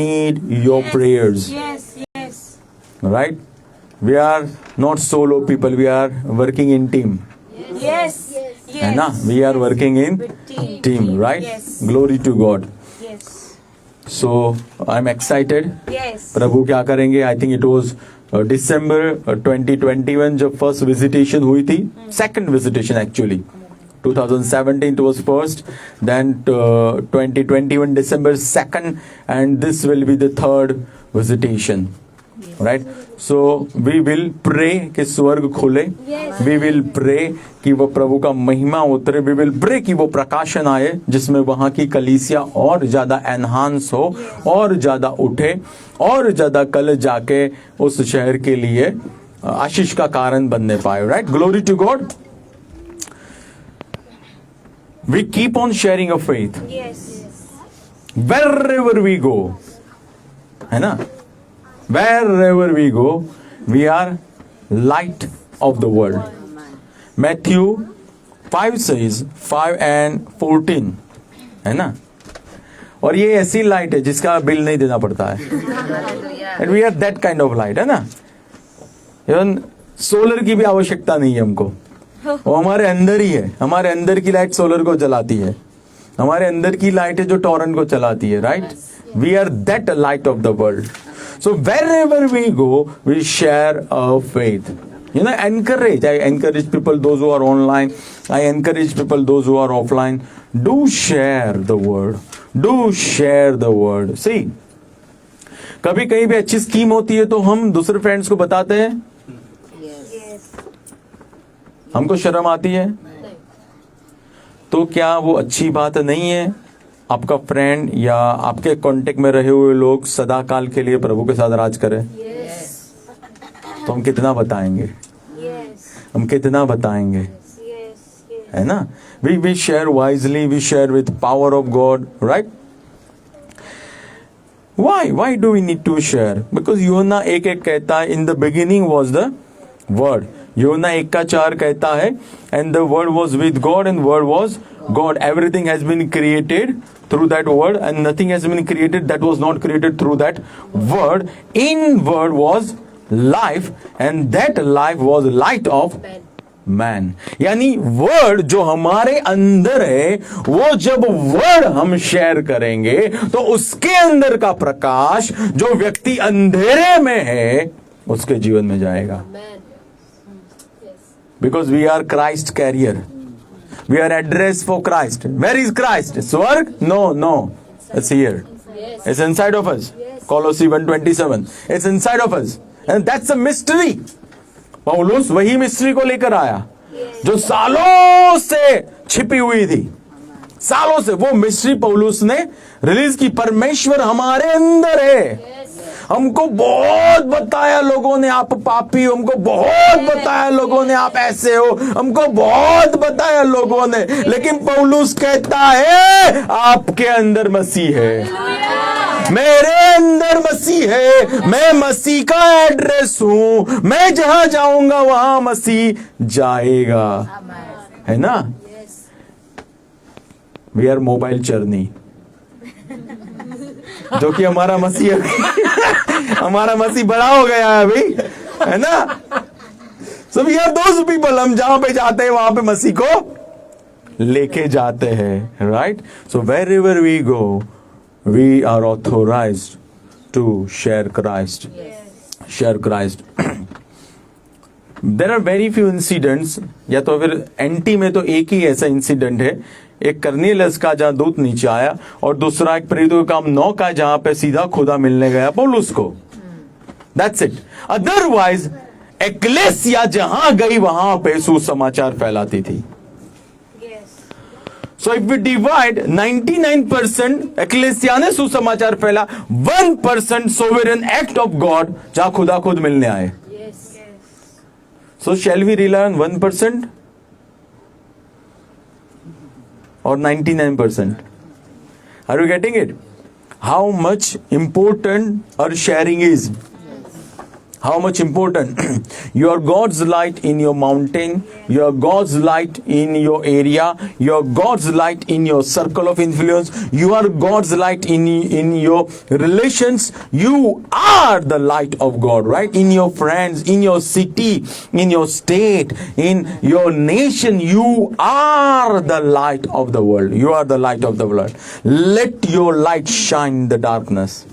need your prayers. Yes, yes. Right? We are not solo people. We are working in team. Yes, yes. है ना? We are working in team, right? Yes. Glory to God. Yes. So I'm excited. Yes. प्रभु क्या करेंगे? I think it was December 2021 जब first visitation हुई थी. Second visitation actually. 2017 it was first, then 2021 December 2nd, and this will be the third visitation. Right? So we will pray कि स्वर्ग खुले. We will pray कि वो प्रभु का महिमा उतरे. We will pray कि वो प्रकाशन आए जिसमें वहाँ की कलीसिया और ज़्यादा एनहांस हो, और ज़्यादा उठे, और ज़्यादा कल जाके उस शहर के लिए आशीष का कारण बनने पाए. Right? Glory to God. We keep on sharing our faith. Yes. Wherever we go. है ना? Wherever we go, we are light of the world. Matthew 5 says, 5 and 14. है ना? और ये ऐसी लाइट है जिसका बिल नहीं देना पड़ता है. And we are that kind of light, है ना? Even सोलर की भी आवश्यकता नहीं है हमको. वो हमारे अंदर ही है. हमारे अंदर की लाइट सोलर को जलाती है. हमारे अंदर की लाइट है जो टॉरेंट को चलाती है. Right? We are that light of the world. So wherever we go, we share our faith. You know, encourage. I encourage people, those who are online. I encourage people, those who are offline. Do share the word. Do share the word. See, कभी कहीं भी अच्छी scheme होती है तो हम दूसरे friends को बताते हैं. हमको शर्म आती है. तो क्या वो अच्छी बात नहीं है? आपका फ्रेंड या आपके कांटेक्ट में रहे हुए लोग सदा काल के लिए प्रभु के साथ राज करें. तो हम कितना बताएंगे? हम कितना बताएंगे? है ना? we share wisely, we share with power of God, right? Why do we need to share? Because यूहन्ना 1:1 कहता है, in the beginning was the word. यूहन्ना 1:4 कहता है, and the word was with God and word was God. Everything has been created through that word, and nothing has been created that was not created through that word. In word was life, and that life was light of man. यानी word जो हमारे अंदर है, वो जब word हम share करेंगे तो उसके अंदर का प्रकाश जो व्यक्ति अंधेरे में है उसके जीवन में जाएगा. Because we are Christ carrier. We are addressed for Christ. Where is Christ? स्वर्ग? No. It's here. It's inside of us. Colossae 1:27. It's inside of us. And that's a mystery. पौलुस वही मिस्ट्री को लेकर आया जो सालों से छिपी हुई थी. सालों से वो मिस्ट्री पौलुस ने रिलीज की. परमेश्वर हमारे अंदर है. हमको बहुत बताया लोगों ने आप पापी हो. हमको बहुत बताया लोगों ने आप ऐसे हो. हमको बहुत बताया लोगों ने. लेकिन पौलुस कहता है आपके अंदर मसीह है. मेरे अंदर मसीह है. मैं मसीह का एड्रेस हूं. मैं जहां जाऊंगा वहां मसीह जाएगा. है ना? We are mobile journey. जो कि हमारा मसीह हमारा मसीह बड़ा हो गया है अभी. है ना? So we are those people. हम जहां पे जाते हैं वहां पे मसीह को लेके जाते हैं. Right? So wherever we go we are authorized to share Christ. Share Christ. There are very few incidents. या तो फिर एंटी में तो एक ही ऐसा इंसिडेंट है. एक कर्नेलियस का जहां दूत नीचे आया, और दूसरा एक प्रेरितों का काम 9 का जहां पे सीधा खुदा मिलने गया पौलुस को. That's it. Otherwise एक्लेसिया जहां गई वहां पे सुसमाचार फैलाती थी. So if we divide 99% achalasia ने सुसमाचार फैला, 1% sovereign act of God जहां खुदा खुद मिलने आए. So shall we rely on 1% or 99%? Are you getting it? How much important our sharing is? How much important? You are God's light in your mountain. You are God's light in your area. You are God's light in your circle of influence. You are God's light in your relations. You are the light of God, right? In your friends, in your city, in your state, in your nation. You are the light of the world. You are the light of the world. Let your light shine in the darkness.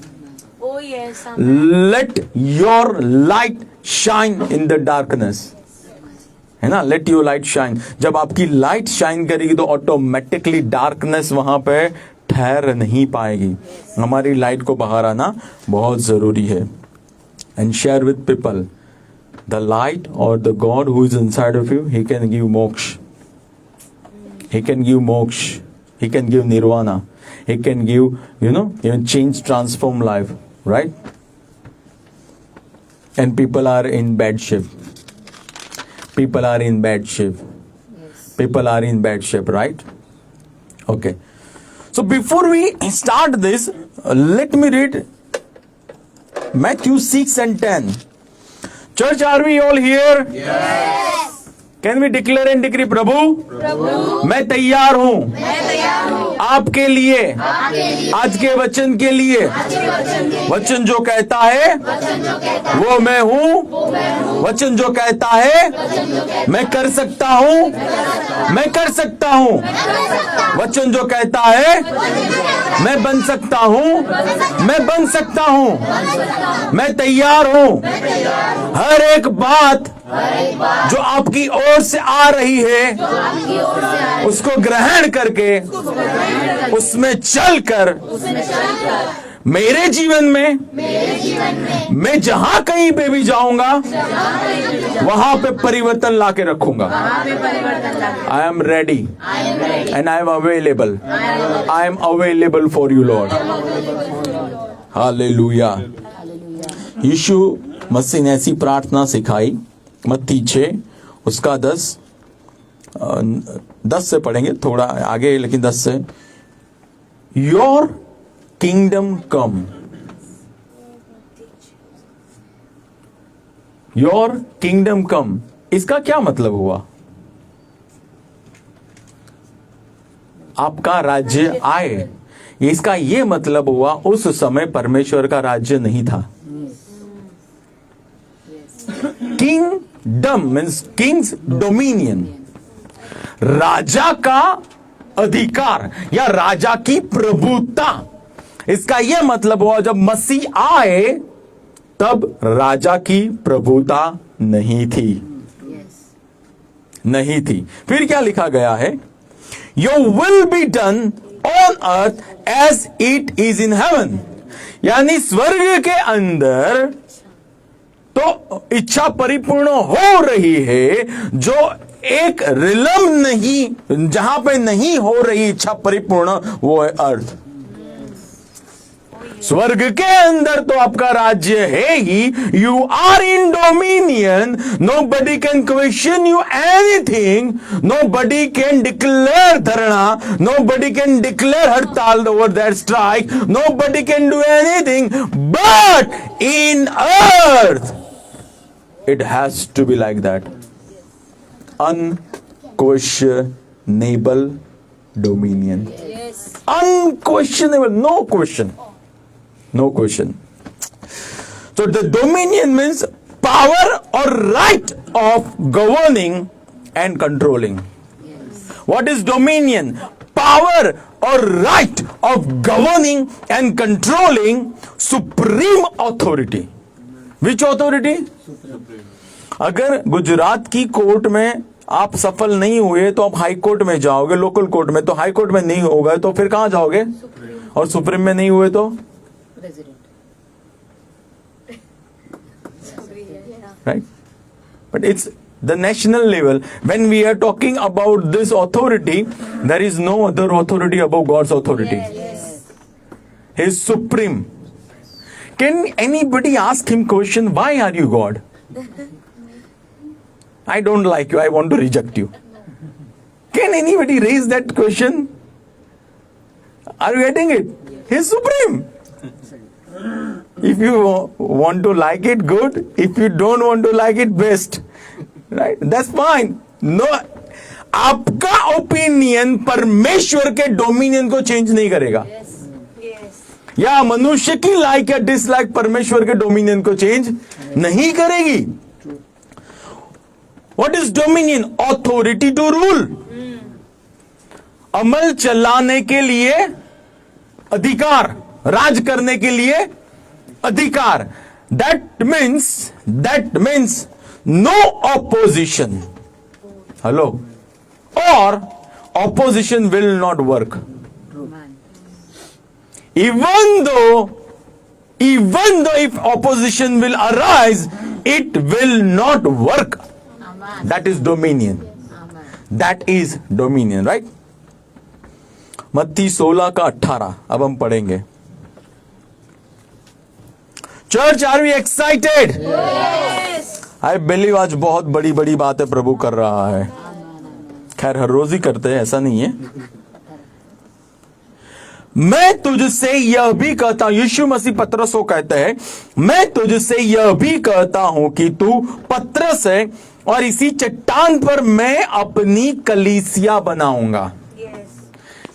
Oh yes. Amen. Let your light shine in the darkness. है ना? Let your light shine. जब आपकी light shine करेगी तो automatically darkness वहां पे ठहर नहीं पाएगी. हमारी लाइट को बाहर आना बहुत जरूरी है. And share with people the light or the God who is inside of you. He can give moksha. He can give moksha. He can give nirvana. He can give, even change, transform life. Right? And people are in bad shape. People are in bad shape. People are in bad shape, right? Okay. So before we start this, let me read Matthew 6 and 10. Church, are we all here? Yes. Can we declare and decree, प्रभु मैं तैयार हूँ आपके लिए, आज के वचन के लिए. वचन जो कहता है वो मैं हूँ. वचन जो कहता है मैं कर सकता हूँ. मैं कर सकता हूँ. वचन जो कहता है मैं बन सकता हूँ. मैं बन सकता हूँ. मैं तैयार हूँ. हर एक बात जो आपकी ओर से आ रही है उसको ग्रहण करके उसमें चलकर मेरे जीवन में मैं जहां कहीं पे भी जाऊंगा वहां पे परिवर्तन लाके रखूंगा. I am ready and I am available. I am available for you Lord. Hallelujah. Yeshu Masih ने ऐसी प्रार्थना सिखाई. मत्ती 6 उसका 10 से पढ़ेंगे, थोड़ा आगे लेकिन 10 से. Your kingdom come. Your kingdom come, इसका क्या मतलब हुआ? आपका राज्य आए. इसका यह मतलब हुआ उस समय परमेश्वर का राज्य नहीं था. किंगडम मीन्स किंग्स डोमिनियन, राजा का अधिकार या राजा की प्रभुता. इसका यह मतलब हुआ जब मसीह आए तब राजा की प्रभुता नहीं थी. नहीं थी. फिर क्या लिखा गया है? Your will be done on earth as it is in heaven. यानी स्वर्ग के अंदर तो इच्छा परिपूर्ण हो रही है. जो एक रिलम नहीं, जहां पे नहीं हो रही इच्छा परिपूर्ण, वो है अर्थ. स्वर्ग के अंदर तो आपका राज्य है ही. You are in dominion. Nobody can question you anything. Nobody can declare dharna. Nobody can declare hartal over that strike. Nobody can do anything. But in earth it has to be like that. Unquestionable dominion. Yes. Unquestionable, no question. No question. So the dominion means power or right of governing and controlling. Yes. What is dominion? Power or right of governing and controlling supreme authority. Which authority? अगर गुजरात की court में आप सफल नहीं हुए तो आप high court में जाओगे. लोकल कोर्ट में तो हाई कोर्ट में नहीं होगा तो फिर कहां जाओगे? और सुप्रीम में नहीं हुए तो right. But it's the national level. When we are talking about this authority, there is no other authority above God's authority. He is supreme. Can anybody ask him question, why are you God? I don't like you, I want to reject you. Can anybody raise that question? Are you getting it? He is supreme. If you want to like it, good. If you don't want to like it, best. Right? That's fine. No, आपका opinion परमेश्वर के dominion को change नहीं करेगा. Yes. या मनुष्य की like या डिसलाइक परमेश्वर के डोमिनियन को चेंज नहीं करेगी. What is dominion? Authority to rule. अमल चलाने के लिए अधिकार, राज करने के लिए अधिकार. That means no opposition. Hello. और opposition will not work. Even though if opposition will arise, it will not work. Amen. That is dominion. Amen. That is dominion, right? मत्ती 16 का 18 अब हम पढ़ेंगे. Church, are we excited? Yes. I believe आज बहुत बड़ी बड़ी बातें प्रभु कर रहा है. खैर हर रोज ही करते हैं, ऐसा नहीं है. मैं तुझसे यह भी कहता हूं, यीशु मसीह पतरस को कहते हैं, मैं तुझसे यह भी कहता हूं कि तू पतरस है और इसी चट्टान पर मैं अपनी कलीसिया बनाऊंगा. Yes.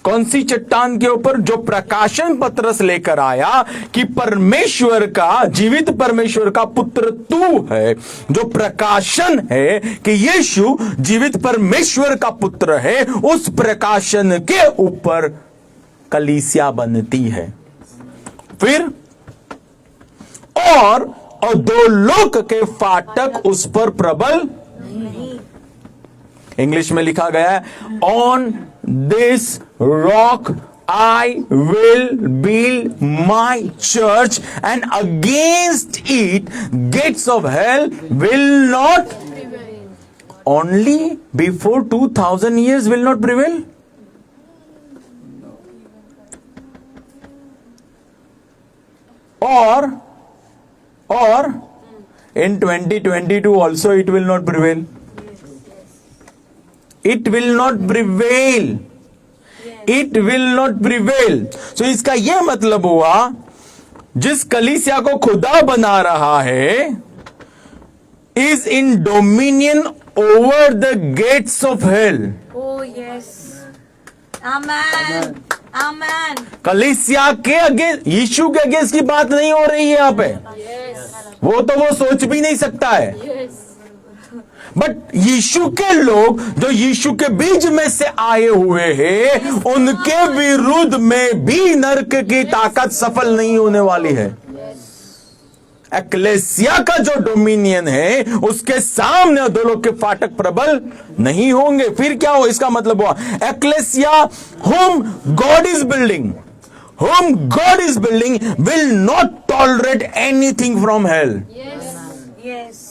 कौन सी चट्टान के ऊपर? जो प्रकाशन पतरस लेकर आया कि परमेश्वर का, जीवित परमेश्वर का पुत्र तू है. जो प्रकाशन है कि यीशु जीवित परमेश्वर का पुत्र है, उस प्रकाशन के ऊपर कलीसिया बनती है. फिर और अधोलोक के फाटक उस पर प्रबल. इंग्लिश में लिखा गया है, on this rock I will build my church and against it gates of hell will not. Only before 2000 years will not prevail. or in 2022 also it will not prevail. It will not prevail. It will not prevail. So इसका यह मतलब हुआ, जिस कलीसिया को खुदा बना रहा है is in dominion over the gates of hell. Oh yes. Amen. Amen. कलीसिया के अगेंस्ट, यीशु के अगेंस्ट की बात नहीं हो रही है यहाँ पे. Yes. वो तो वो सोच भी नहीं सकता है. Yes. बट यीशु के लोग जो यीशु के बीच में से आए हुए हैं, उनके विरुद्ध में भी नरक की ताकत सफल नहीं होने वाली है. एक्लेसिया का जो डोमिनियन है, उसके सामने अधोलोक के फाटक प्रबल नहीं होंगे. फिर क्या हो? इसका मतलब हुआ achalasia whom God is building will not tolerate anything from hell. Yes. Yes.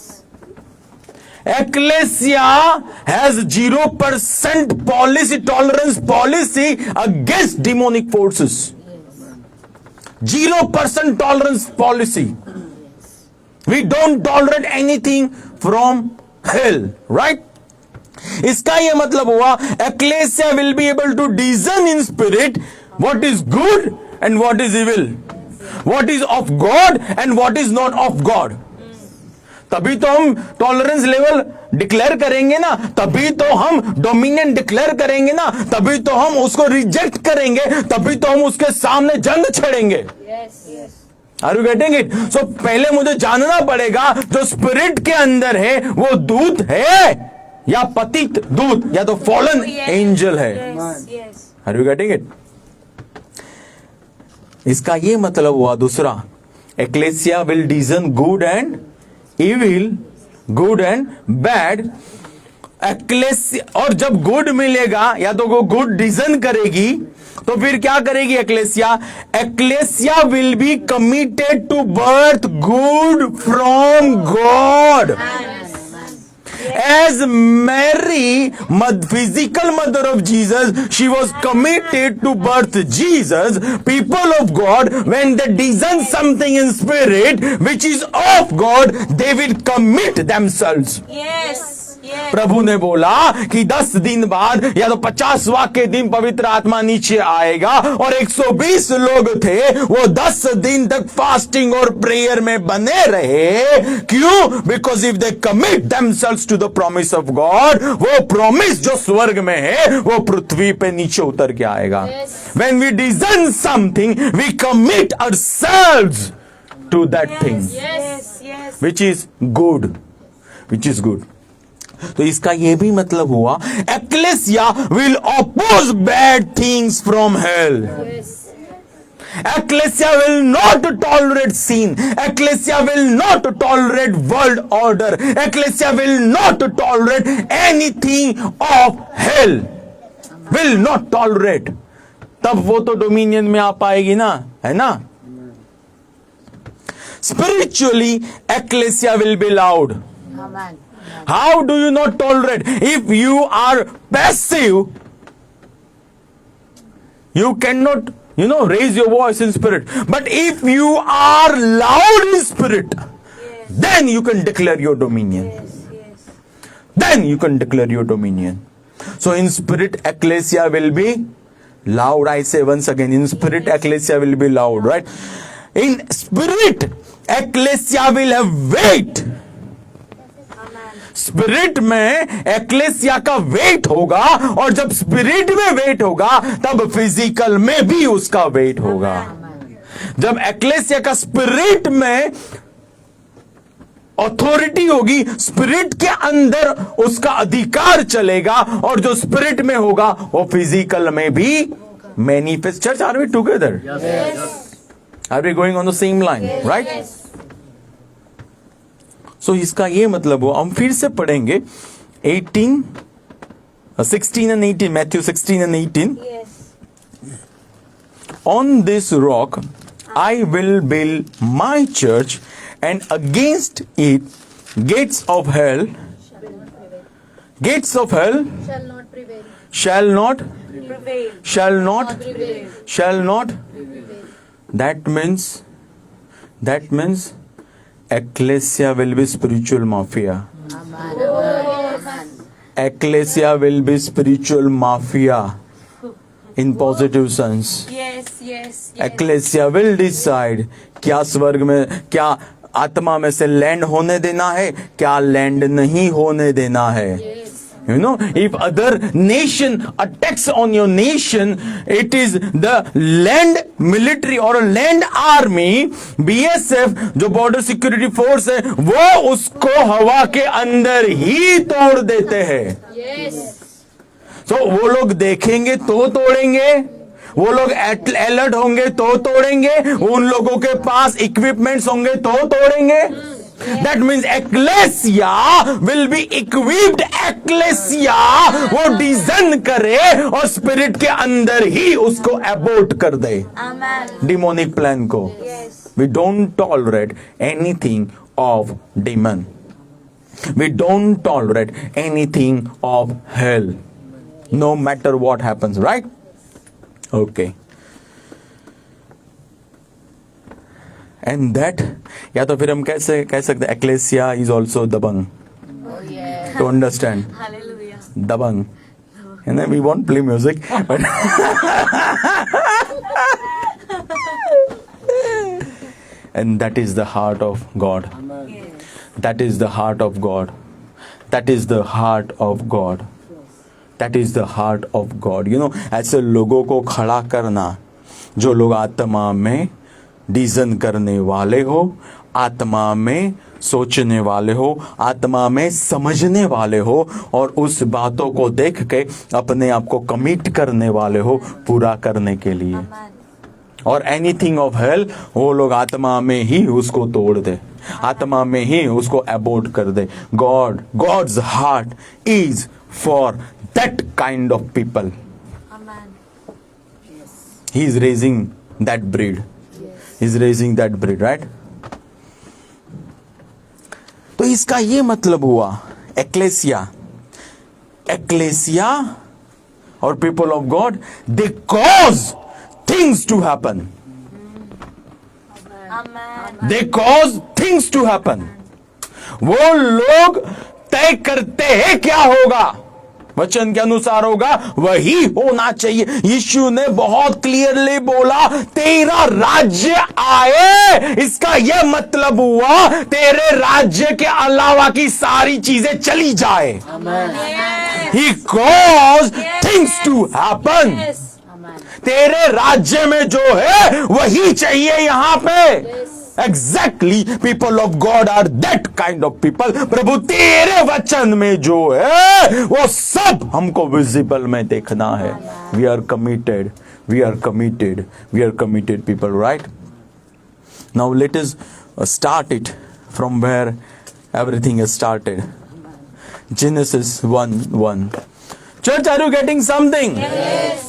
Ecclesia has 0% tolerance policy against demonic forces. 0% tolerance policy. We don't tolerate anything from hell, right? इसका यह मतलब हुआ, Ecclesia will be able to discern in spirit what is good and what is evil, what is of God and what is not of God. तभी तो हम tolerance level declare करेंगे ना, तभी तो हम डोमिनियन डिक्लेयर करेंगे ना, तभी तो हम उसको रिजेक्ट करेंगे, तभी तो हम उसके सामने जंग छेड़ेंगे. Yes. Yes. Are you getting it? So पहले मुझे जानना पड़ेगा जो स्पिरिट के अंदर है वो दूत है या पतित दूत या तो फॉलन एंजल है. Yes. Yes. Are you getting it? इसका ये मतलब हुआ दूसरा, ecclesia will discern good and evil, good and bad. Ecclesia, और जब गुड मिलेगा या तो वो गुड डिजर्न करेगी, तो फिर क्या करेगी ecclesia? Ecclesia will be committed to birth good from God. As Mary, physical mother of Jesus, she was committed to birth Jesus. People of God, when they discern something in spirit which is of God, they will commit themselves. Yes. Yes. प्रभु ने बोला कि 10 दिन बाद या तो 50वां के दिन पवित्र आत्मा नीचे आएगा, और 120 लोग थे वो 10 दिन तक फास्टिंग और प्रेयर में बने रहे। क्यों? Because if they commit themselves to the promise of God, वो प्रॉमिस जो स्वर्ग में है वो पृथ्वी पे नीचे उतर के आएगा। When we discern something, we commit ourselves to that thing, Yes. Yes. which is good, which is good. तो इसका यह भी मतलब हुआ, ecclesia will oppose bad things from hell. Ecclesia will not tolerate sin. Ecclesia will not tolerate world order. Ecclesia will not tolerate anything of hell. Will not tolerate. तब वो तो dominion में आ पाएगी ना, है ना? Spiritually, ecclesia will be loud. Amen. How do you not tolerate? If you are passive, you cannot, raise your voice in spirit. But if you are loud in spirit, then you can declare your dominion. Yes. Then you can declare your dominion. So in spirit, ecclesia will be loud. I say once again, in spirit, ecclesia will be loud, right? In spirit, ecclesia will have weight. Spirit में achalasia का wait होगा, और जब spirit में wait होगा तब physical में भी उसका वेट होगा। जब एक्लेसिया का स्पिरिट में अथॉरिटी होगी, स्पिरिट के अंदर उसका अधिकार चलेगा, और जो स्पिरिट में होगा वो फिजिकल में भी manifest. Church, are we together? Are we going on the same line, right? So इसका ये मतलब हो, हम फिर से पढ़ेंगे 16 and 18, Matthew 16 and 18. Yes. On this rock I will build my church, and against it gates of hell shall not prevail. shall not Prevail. shall not Prevail. shall not Prevail. that means ecclesia will be spiritual mafia. Ecclesia will be spiritual mafia in positive sense. Yes. Ecclesia will decide क्या स्वर्ग में, क्या आत्मा में से land होने देना है, क्या लैंड नहीं होने देना है। If other nation attacks on your nation, it is the land military or land army, BSF, जो border security force है, वो उसको हवा के अंदर ही तोड़ देते हैं। So वो लोग देखेंगे तो तोड़ेंगे, वो लोग अलर्ट होंगे तो तोड़ेंगे, उन लोगों के पास इक्विपमेंट्स होंगे तो तोड़ेंगे। That means ecclesia will be equipped. Ecclesia वो डिजाइन करे और स्पिरिट के अंदर ही उसको अबॉर्ट कर दे Amen. डिमोनिक प्लान को। Yes. We don't tolerate anything of demon. We don't tolerate anything of hell, no matter what happens, right? Okay. And that, या तो फिर हम कैसे कह सकते हैं, ecclesia is also dabang. To understand, Hallelujah. dabang. And then we won't play music, but and that is the heart of God. Yes. That is the heart of God. That is the heart of God. That is the heart of God. ऐसे लोगों को खड़ा करना जो लोग आत्मा में डिज़न करने वाले हो, आत्मा में सोचने वाले हो, आत्मा में समझने वाले हो, और उस बातों को देख के अपने आप को कमिट करने वाले हो पूरा करने के लिए। Amen. और एनीथिंग ऑफ हेल, वो लोग आत्मा में ही उसको तोड़ दे, आत्मा में ही उसको अबॉर्ट कर दे। God's heart is for that kind of people. Amen. He is raising that breed, he is raising that breed, right? तो इसका ये मतलब हुआ, एक्लेसिया और people of God, they cause things to happen. Amen. They cause things to happen. वो लोग तय करते हैं क्या होगा, वचन के अनुसार होगा वही होना चाहिए। यीशु ने बहुत क्लियरली बोला तेरा राज्य आए, इसका यह मतलब हुआ तेरे राज्य के अलावा की सारी चीजें चली जाए। He caused things to happen. तेरे राज्य में जो है वही चाहिए यहां पे। Exactly, people of God are that kind of people. प्रभु तेरे वचन में जो है वो सब हमको विजिबल में देखना है। We are committed, we are committed, we are committed people, right? Now let us start it from where everything is started. Genesis 1:1. Church, are you getting something? Yes.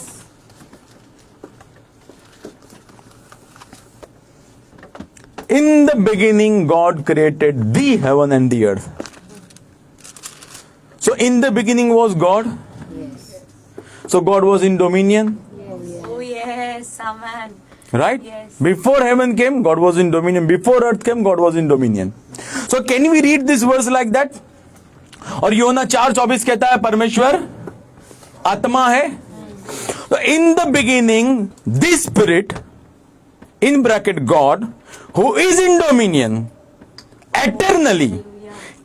In the beginning, God created the heaven and the earth. So, in the beginning was God. So, God was in dominion. Oh, yes. Amen. Right? Yes. Before heaven came, God was in dominion. Before earth came, God was in dominion. So, can we read this verse like that? और योना 4:24 कहता है परमेश्वर आत्मा है। तो इन the beginning this spirit in bracket God who is in dominion eternally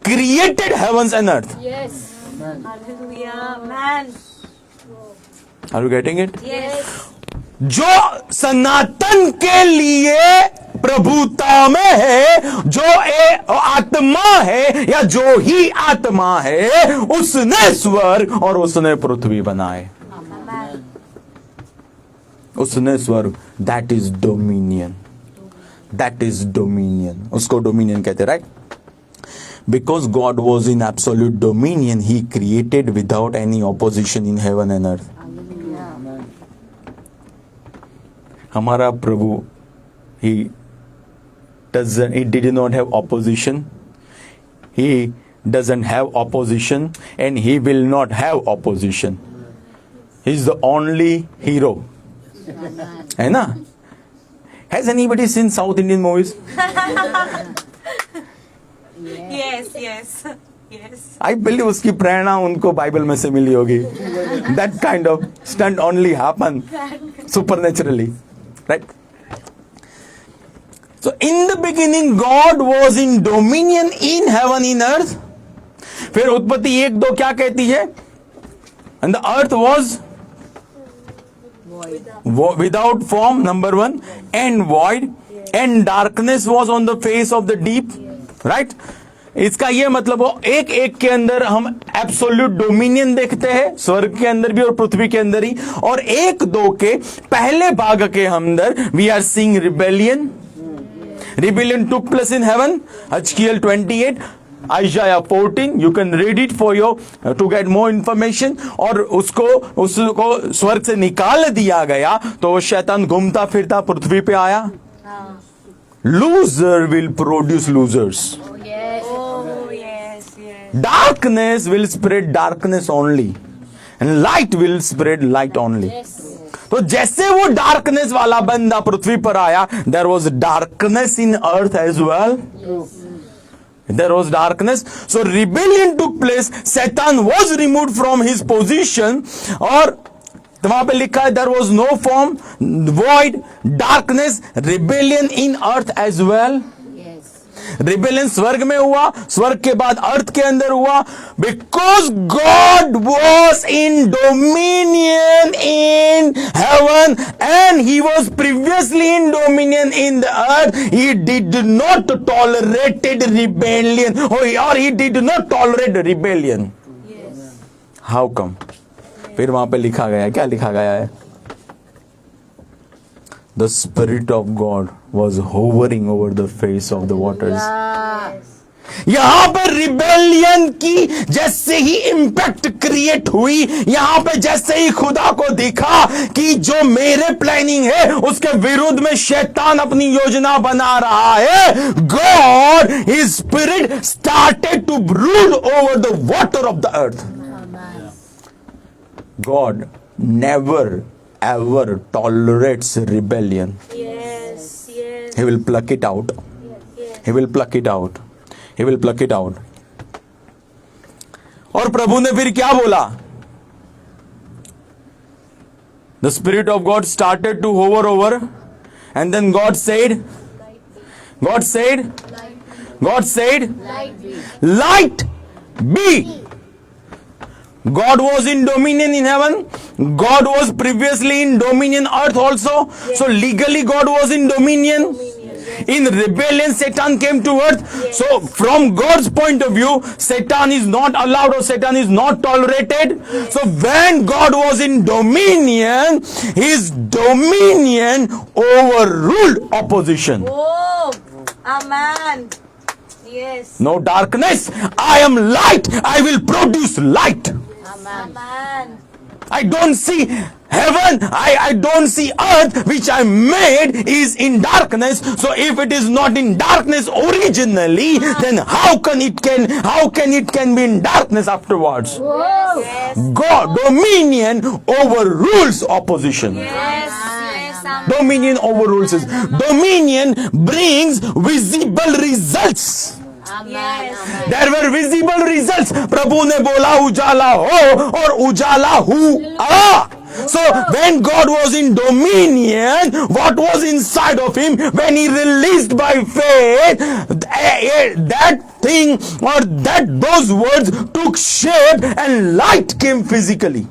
created heavens and earth. Yes. Hallelujah. Amen. Are you getting it? Yes. जो सनातन के लिए प्रभुता में है, जो आत्मा है या जो ही आत्मा है, उसने स्वर्ग और उसने पृथ्वी बनाए। Amen. उसने स्वर्ग, that is dominion, that is dominion, उसको डोमिनियन कहते, right? Because God was in absolute dominion, he created without any opposition in heaven and earth. हमारा प्रभु he did not have opposition, he doesn't have opposition and he will not have opposition. He is the only hero. है ना? Has anybody seen South Indian movies? Yes, yes. Yes. I believe उसकी प्रेरणा उनको Bible में से मिली होगी। That kind of stunt only happen supernaturally, right? So in the beginning God was in dominion in heaven in earth. फिर उत्पत्ति 1:2 क्या कहती है? And the earth was without form, number 1, and void, and darkness was on the face of the deep, right? इसका ये मतलब हो एक एक के अंदर हम एब्सोल्यूट डोमिनियन देखते हैं, स्वर्ग के अंदर भी और पृथ्वी के अंदर ही, और 1:2 के पहले भाग के अंदर we are seeing rebellion took place in heaven. Ezekiel 28, Isaiah 14, you can read it for your to get more information. और उसको स्वर्ग से निकाल दिया गया तो शैतान घूमता फिरता पृथ्वी पे आया। Loser will produce losers. Yes. Oh, yes, yes. Darkness will spread darkness only, and light will spread light only. Yes. तो जैसे वो डार्कनेस वाला बंदा पृथ्वी पर आया, there was darkness in earth as well, there was darkness, so rebellion took place, Satan was removed from his position, और वहां पे लिखा है there was no form, void, darkness, rebellion in earth as well. Rebellion स्वर्ग में हुआ, स्वर्ग के बाद अर्थ के अंदर हुआ, because God was in dominion in heaven and he was previously in dominion in the earth. He did not tolerated rebellion, और he did not tolerate rebellion. How come? फिर वहां पे लिखा गया, क्या लिखा गया है? The Spirit of God was hovering over the face of the waters. यहां पर रिबेलियन की जैसे ही इंपैक्ट क्रिएट हुई, यहां पे जैसे ही खुदा को दिखा कि जो मेरे प्लानिंग है उसके विरुद्ध में शैतान अपनी योजना बना रहा है, God his spirit started to brood over the water of the earth. God never ever tolerates rebellion. Yes, yes. He will pluck it out. Yes. He will pluck it out. He will pluck it out. और प्रभु ने फिर क्या बोला? The Spirit of God started to hover over, and then God said, light be. God was in dominion in heaven. God was previously in dominion earth also. So legally God was in dominion. In rebellion, Satan came to earth. So from God's point of view, Satan is not allowed or Satan is not tolerated. So when God was in dominion, his dominion overruled opposition. Oh, amen. Yes. No darkness. I am light. I will produce light. Amen. I don't see heaven, I don't see earth which I made is in darkness. So if it is not in darkness originally, then how can it be in darkness afterwards? Yes. God, dominion overrules opposition. Yes. Yes. Amen. Dominion overrules it. Dominion brings visible results. Yes. There were visible results. प्रभु ने बोला उजाला हो और उजाला हुआ. So when God was in dominion, what was inside of him, when he released by faith, that thing or those words took shape and light came physically.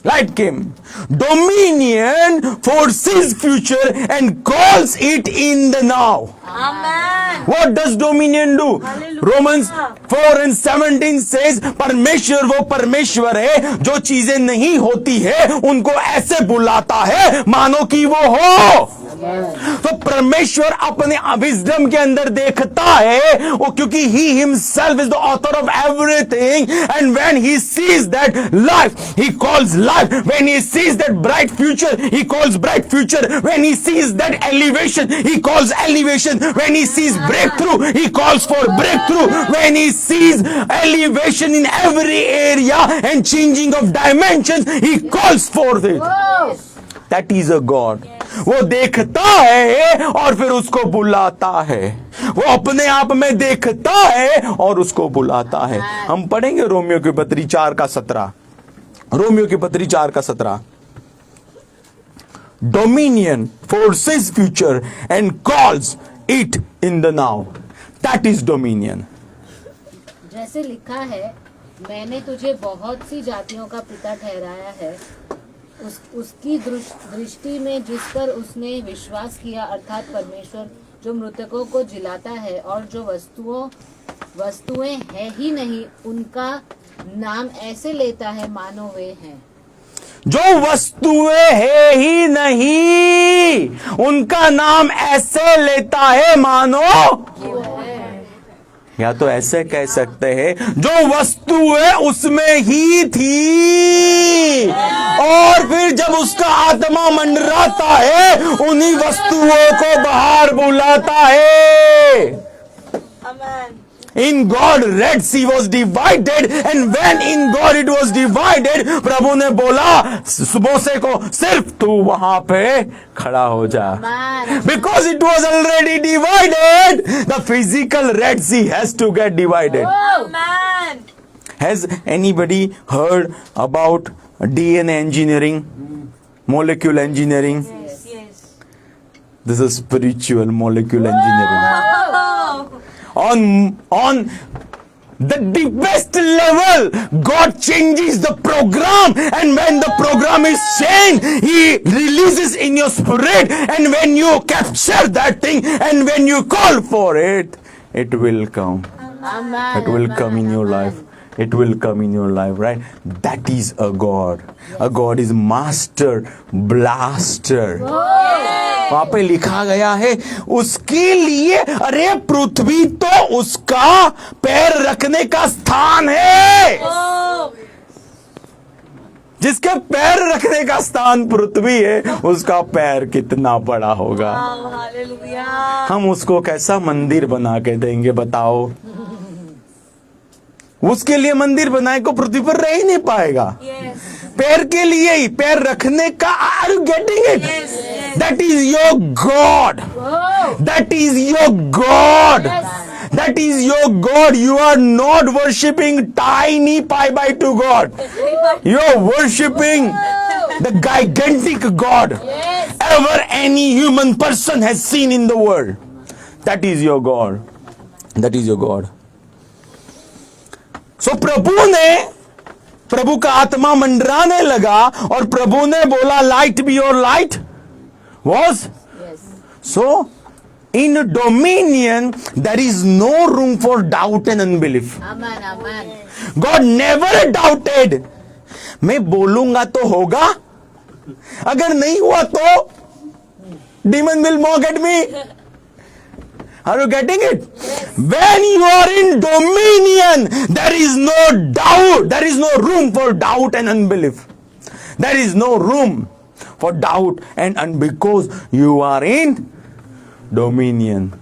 Light came. Dominion foresees future and calls it in the now. Amen. What does dominion do? Hallelujah. Romans 4:17 says, परमेश्वर वो परमेश्वर है जो चीजें नहीं होती है उनको ऐसे बुलाता है मानो कि वो हो. तो परमेश्वर अपने विजडम के अंदर देखता है वो, क्योंकि he himself is the author of everything, and when he sees that life, he calls life. When he sees that bright future, he calls bright future. When he sees that elevation, he calls elevation. When he sees breakthrough, he calls for breakthrough. When he sees elevation in every area and changing of dimensions, he calls forth it. That is a God. वो देखता है और फिर उसको बुलाता है. वो अपने आप में देखता है और उसको बुलाता है. हम पढ़ेंगे रोमियो की पत्री 4:17. रोमियो की पत्री 4:17. Dominion foresees future and calls it in the now. That is dominion. जैसे लिखा है, मैंने तुझे बहुत सी जातियों का पिता ठहराया है. उसकी दृष्टि में जिस पर उसने विश्वास किया, अर्थात परमेश्वर जो मृतकों को जिलाता है और जो वस्तुएं है ही नहीं उनका नाम ऐसे लेता है मानो वे हैं. जो वस्तुएं है ही नहीं उनका नाम ऐसे लेता है मानो, या तो ऐसे कह सकते हैं जो वस्तुएं उसमें ही थी और फिर जब उसका आत्मा मंडराता है उन्हीं वस्तुओं को बाहर बुलाता है. Amen. In God Red Sea was divided, and when in God it was divided, प्रभु ने बोला मूसे को सिर्फ तू वहां पे खड़ा हो जा. Because it was already divided, the physical Red Sea has to get divided. Amen. Has anybody heard about DNA engineering, molecule engineering? Yes. Yes. This is spiritual molecule engineering. Oh. On the deepest level, God changes the program, and when the program is changed, He releases in your spirit, and when you capture that thing, and when you call for it, it will come. Amen. It will come in your life. It will come in your life, right? That is a God. A God is master blaster. वहां पे लिखा गया है उसके लिए, अरे पृथ्वी तो उसका पैर रखने का स्थान है. Oh. जिसके पैर रखने का स्थान पृथ्वी है उसका पैर कितना बड़ा होगा. Wow. Hallelujah. हम उसको कैसा मंदिर बना के देंगे बताओ. उसके लिए मंदिर बनाए को पृथ्वी पर रह ही नहीं पाएगा. Yes. पैर के लिए ही, पैर रखने का. Are you getting it? Yes. Yes. That is your God. That is your God. That is your God. You are not worshipping tiny pi by 2 God. You are worshipping the gigantic God ever any human person has seen in the world. That is your God. That is your God. So प्रभु का आत्मा मंडराने लगा और प्रभु ने बोला light B और light was. So in dominion there is no room for doubt and unbelief. Amen, amen. God never doubted. मैं बोलूंगा तो होगा, अगर नहीं हुआ तो demon will mock at me. Are you getting it? When you are in dominion, there is no doubt, there is no room for doubt and unbelief. There is no room for doubt and because you are in dominion.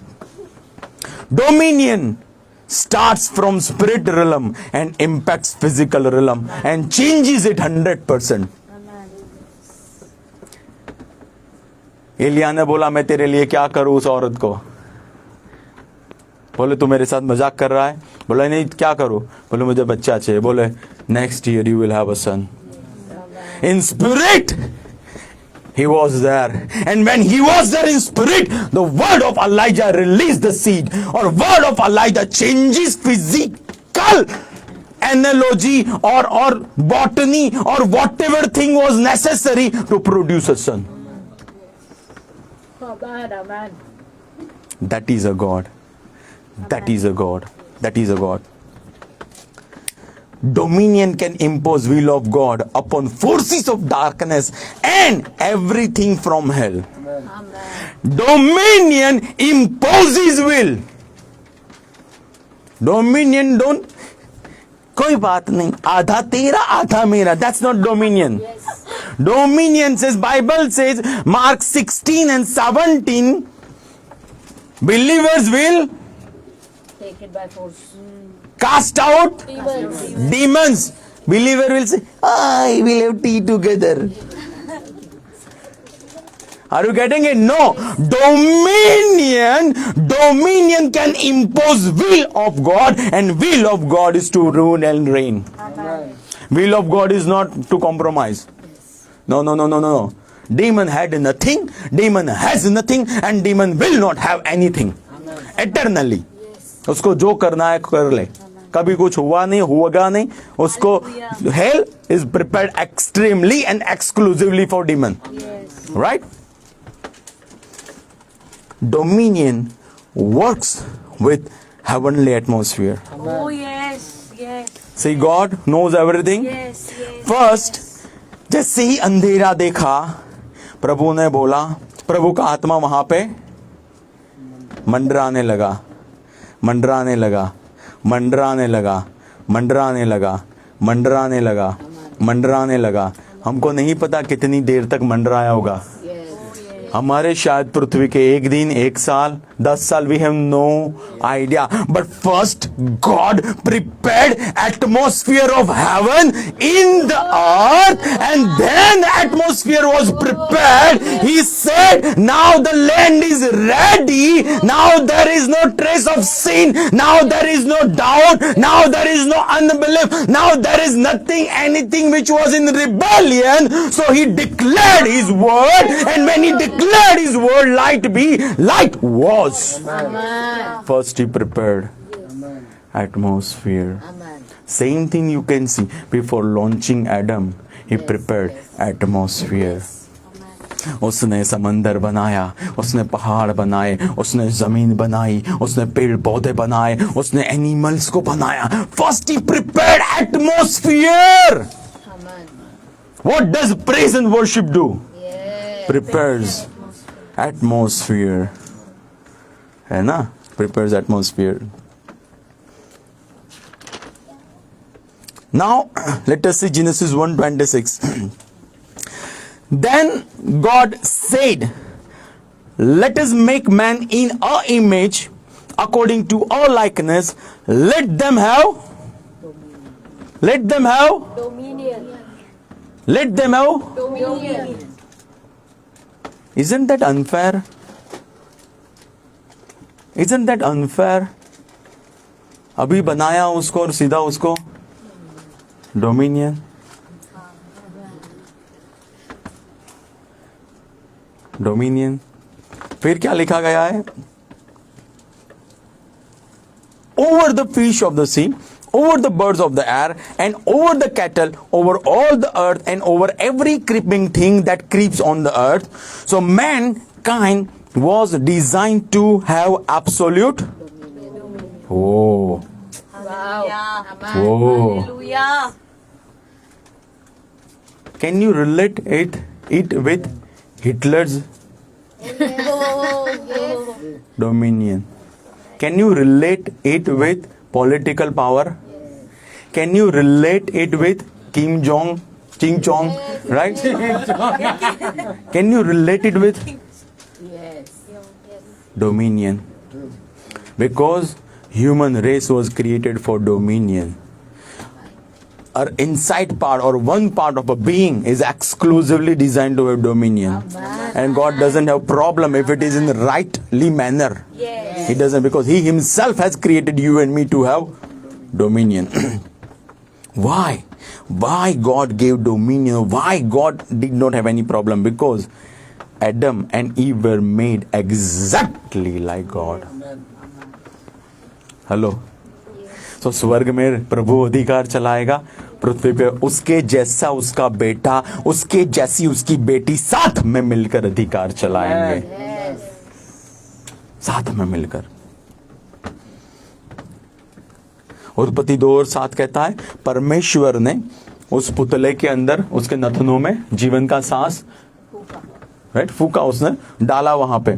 Dominion starts from spirit realm and impacts physical realm and changes it 100%. Elia ने बोला मैं तेरे लिए क्या करूं उस औरत को? बोले तू मेरे साथ मजाक कर रहा है? बोले नहीं क्या करूं? बोले मुझे बच्चा चाहिए. बोले next year you will have a son. In spirit he was there, and when he was there in spirit, the word of Elijah released the seed, or word of Elijah changes physical analogy or botany or whatever thing was necessary to produce a son. Amen, amen. That is a God. That is a God. That is a God. Dominion can impose will of God upon forces of darkness and everything from hell. Dominion imposes will. Dominion don't. कोई बात नहीं, आधा तेरा आधा मेरा. That's not dominion. Dominion says, Bible says, Mark 16 and 17, believers will Take it by force. cast out demons. Believer will say, I will have tea together. Are you getting it? No. Dominion can impose will of God, and will of God is to rule and reign. Will of God is not to compromise. No. Demon had nothing, demon has nothing, and demon will not have anything. Eternally. उसको जो करना है कर ले. कभी कुछ हुआ नहीं, होगा नहीं. उसको hell is prepared extremely and exclusively for demon. Right? Dominion works with heavenly atmosphere. Oh, yes. See, God knows everything. Yes. First, जैसे ही अंधेरा देखा, प्रभु ने बोला, प्रभु का आत्मा वहां पे मंडराने लगा. हमको नहीं पता कितनी देर तक मंडराया होगा. हमारे शायद पृथ्वी के 1 दिन, 1 साल, 10 साल, we have no idea. But first God prepared atmosphere of heaven in the earth, and then atmosphere was prepared. He said, now the land is ready. Now there is no trace of sin. Now there is no doubt. Now there is no unbelief. Now there is nothing, anything which was in rebellion. So he declared his word, and when he declared his word, light be, light was. Amen. First he prepared atmosphere. Amen. Same thing you can see before launching Adam. He prepared atmosphere. उसने समंदर बनाया, उसने पहाड़ बनाए, उसने जमीन बनाई, उसने पेड़ पौधे बनाए, उसने एनिमल्स को बनाया. First he prepared atmosphere. Amen. What does praise and worship do? Yes. Prepares atmosphere. है ना? Prepares atmosphere. Now let us see Genesis 1:26. Then God said, let us make man in our image, according to our likeness. Let them have Dominion. Isn't that unfair? Isn't that unfair? अभी बनाया उसको और सीधा उसको dominion, dominion. फिर क्या लिखा गया है? Over the fish of the sea, over the birds of the air, and over the cattle, over all the earth, and over every creeping thing that creeps on the earth. So mankind was designed to have absolute. Oh, Hallelujah. oh. Hallelujah. Can you relate it with Hitler's dominion? Can you relate it with political power? Can you relate it with Kim Jong, right? Can you relate it with dominion? Because human race was created for dominion. Our inside part or one part of a being is exclusively designed to have dominion. And God doesn't have problem if it is in the rightly manner. Yes. He doesn't, because He Himself has created you and me to have dominion. Why? Why God gave dominion? Why God did not have any problem? Because Adam and Eve were made exactly like God. Hello. तो स्वर्ग में प्रभु अधिकार चलाएगा, पृथ्वी पे उसके जैसा उसका बेटा, उसके जैसी उसकी बेटी साथ में मिलकर अधिकार चलाएंगे, साथ में मिलकर। उत्पत्ति 2:7 कहता है परमेश्वर ने उस पुतले के अंदर उसके नथनों में जीवन का सांस राइट फूका, उसने डाला वहां पे।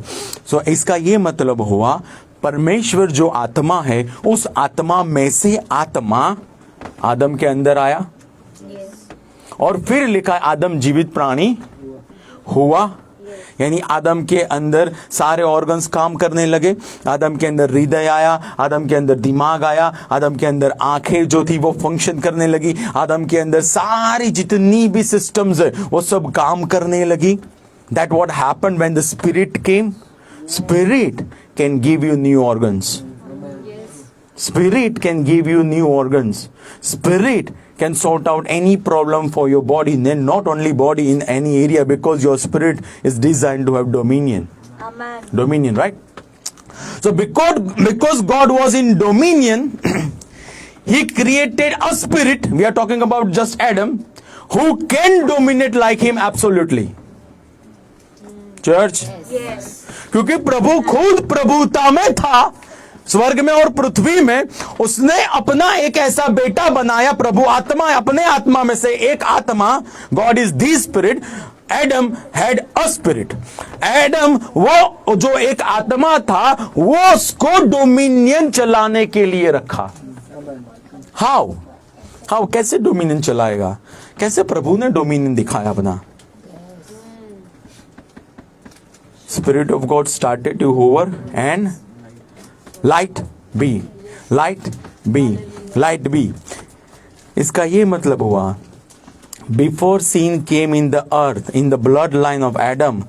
सो इसका ये मतलब हुआ परमेश्वर जो आत्मा है उस आत्मा में से आत्मा आदम के अंदर आया और फिर लिखा आदम जीवित प्राणी हुआ, यानी आदम के अंदर सारे ऑर्गन्स काम करने लगे, आदम के अंदर हृदय आया, आदम के अंदर दिमाग आया, आदम के अंदर आंखें जो थी वो फंक्शन करने लगी, आदम के अंदर सारी जितनी भी सिस्टम्स है वो सब काम करने लगी। That what happened when the spirit came. Spirit can give you new organs. Spirit can give you new organs. Spirit can sort out any problem for your body, then not only body, in any area, because your spirit is designed to have dominion. Amen. Dominion, right? So because God was in dominion, He created a spirit, we are talking about just Adam, who can dominate like Him absolutely. Church? Yes. क्योंकि प्रभु खुद प्रभुता में था स्वर्ग में और पृथ्वी में, उसने अपना एक ऐसा बेटा बनाया, प्रभु आत्मा, अपने आत्मा में से एक आत्मा, God is the spirit, Adam had a spirit. Adam वो जो एक आत्मा था वो उसको डोमिनियन चलाने के लिए रखा। हाउ कैसे डोमिनियन चलाएगा? कैसे प्रभु ने डोमिनियन दिखाया अपना? Spirit of God started to hover and light be, light be, light be. इसका ये मतलब हुआ before sin came in the earth, in the bloodline of Adam,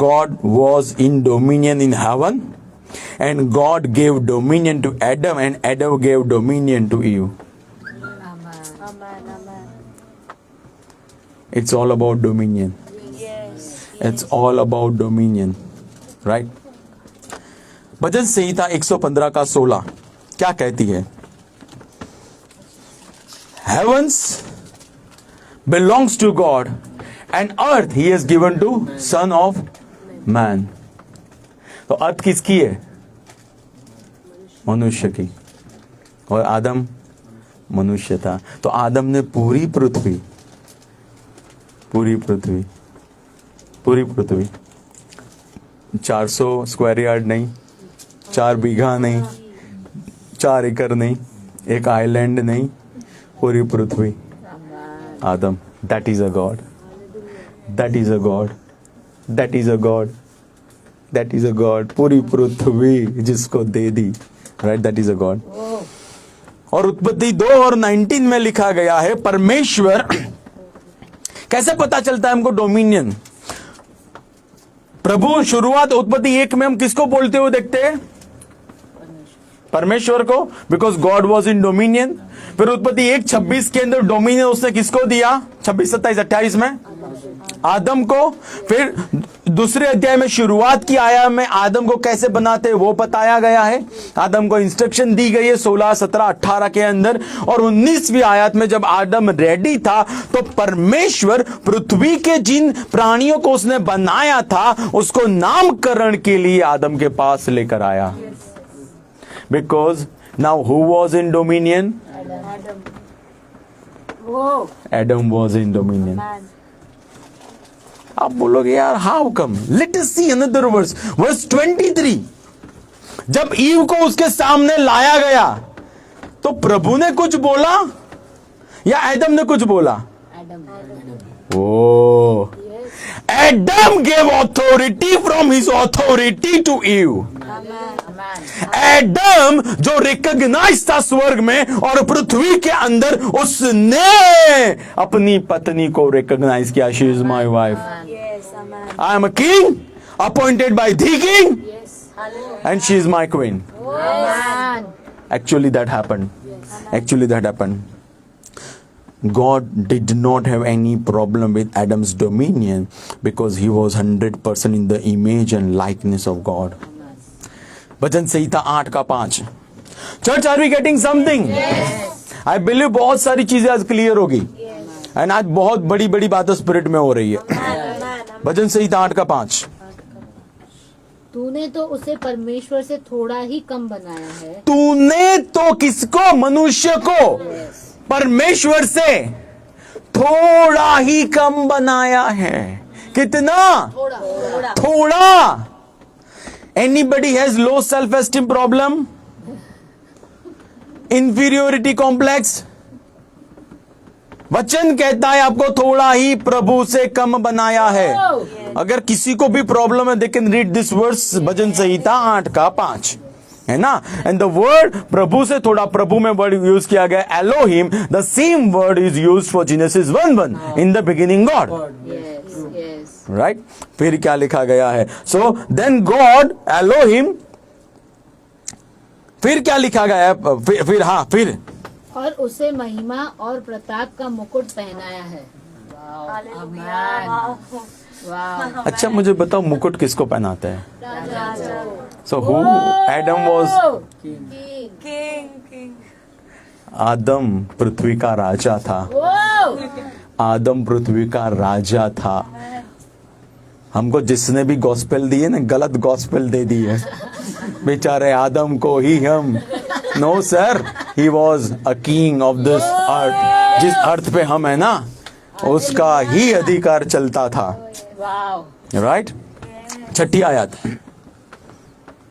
God was in dominion in heaven, and God gave dominion to Adam, and Adam gave dominion to Eve. Amen. It's all about dominion. Yes. It's all about dominion, right? भजन संहिता 115 का 16 क्या कहती है? Heavens belongs to God and earth He has given to Son of Man. तो अर्थ किसकी है? मनुष्य की। और आदम मनुष्य था, तो आदम ने पूरी पृथ्वी 400 स्क्वायर यार्ड नहीं, 4 बीघा नहीं, 4 एकड़ नहीं, एक आइलैंड नहीं, पूरी पृथ्वी। Adam, that is a god, that is a god, that is a god, that is a god. पूरी पृथ्वी जिसको दे दी, right, that is a god. और उत्पत्ति 2 और 19 में लिखा गया है परमेश्वर, कैसे पता चलता है हमको डोमिनियन? प्रभु शुरुआत उत्पत्ति 1 में हम किसको बोलते हुए देखते हैं? परमेश्वर को, because God was in dominion. फिर उत्पत्ति 1:26 के अंदर डोमिनियन उसने किसको दिया? 26, 27, 28 में आदम को। फिर दूसरे अध्याय में शुरुआत की आया में आदम को कैसे बनाते वो बताया गया है। आदम को इंस्ट्रक्शन दी गई है 16, 17, 18 के अंदर। और 19वीं आयत में जब आदम रेडी था तो परमेश्वर पृथ्वी के जिन प्राणियों को उसने बनाया था उसको नामकरण के लिए आदम के पास लेकर आया। Because now who was in dominion? Adam was in dominion. आप बोलोगे यार how come? Let us see another verse, verse 23। जब ईव को उसके सामने लाया गया तो प्रभु ने कुछ बोला या एडम ने कुछ बोला? Oh, Adam gave authority from his authority to Eve. Adam जो रिकॉग्नाइज था स्वर्ग में और पृथ्वी के अंदर, उसने अपनी पत्नी को रिकॉग्नाइज किया। She is my wife, I am a king appointed by the king and she is my queen. Actually that happened. God did not have any problem with Adam's dominion because he was 100% in the image and likeness of God. भजन संहिता 8:5। Church, are we getting something? I believe बहुत सारी चीजें आज clear होगी and आज बहुत बड़ी बड़ी बातें स्पिरिट में हो रही है। भजन संहिता 8:5। तूने तो उसे परमेश्वर से थोड़ा ही कम बनाया है। तूने तो किसको? मनुष्य को परमेश्वर से थोड़ा ही कम बनाया है। कितना? थोड़ा। Anybody has low self esteem problem? Inferiority complex? वचन कहता है आपको थोड़ा ही प्रभु से कम बनाया है। अगर किसी को भी प्रॉब्लम है, they can read this verse, Bhajan संहिता 8:5, है ना। एंड द वर्ड प्रभु से थोड़ा, प्रभु में वर्ड यूज किया गया Elohim. The same word is use for Genesis 1:1, in the beginning God. Right? फिर क्या लिखा गया है? So then God Elohim. फिर क्या लिखा गया है? फिर और उसे महिमा और प्रताप का मुकुट पहनाया है। वाह। अच्छा मुझे बताओ, मुकुट किसको पहनाते हैं? So who? Adam was king. Adam पृथ्वी का राजा था। आदम पृथ्वी का राजा था। हमको जिसने भी गॉस्पेल दी है ना, गलत गॉस्पेल दे दी है। बेचारे आदम को ही हम, no sir, he was a king of this earth. जिस अर्थ पे हम है ना, उसका ही अधिकार चलता था। राइट? 6 आयत।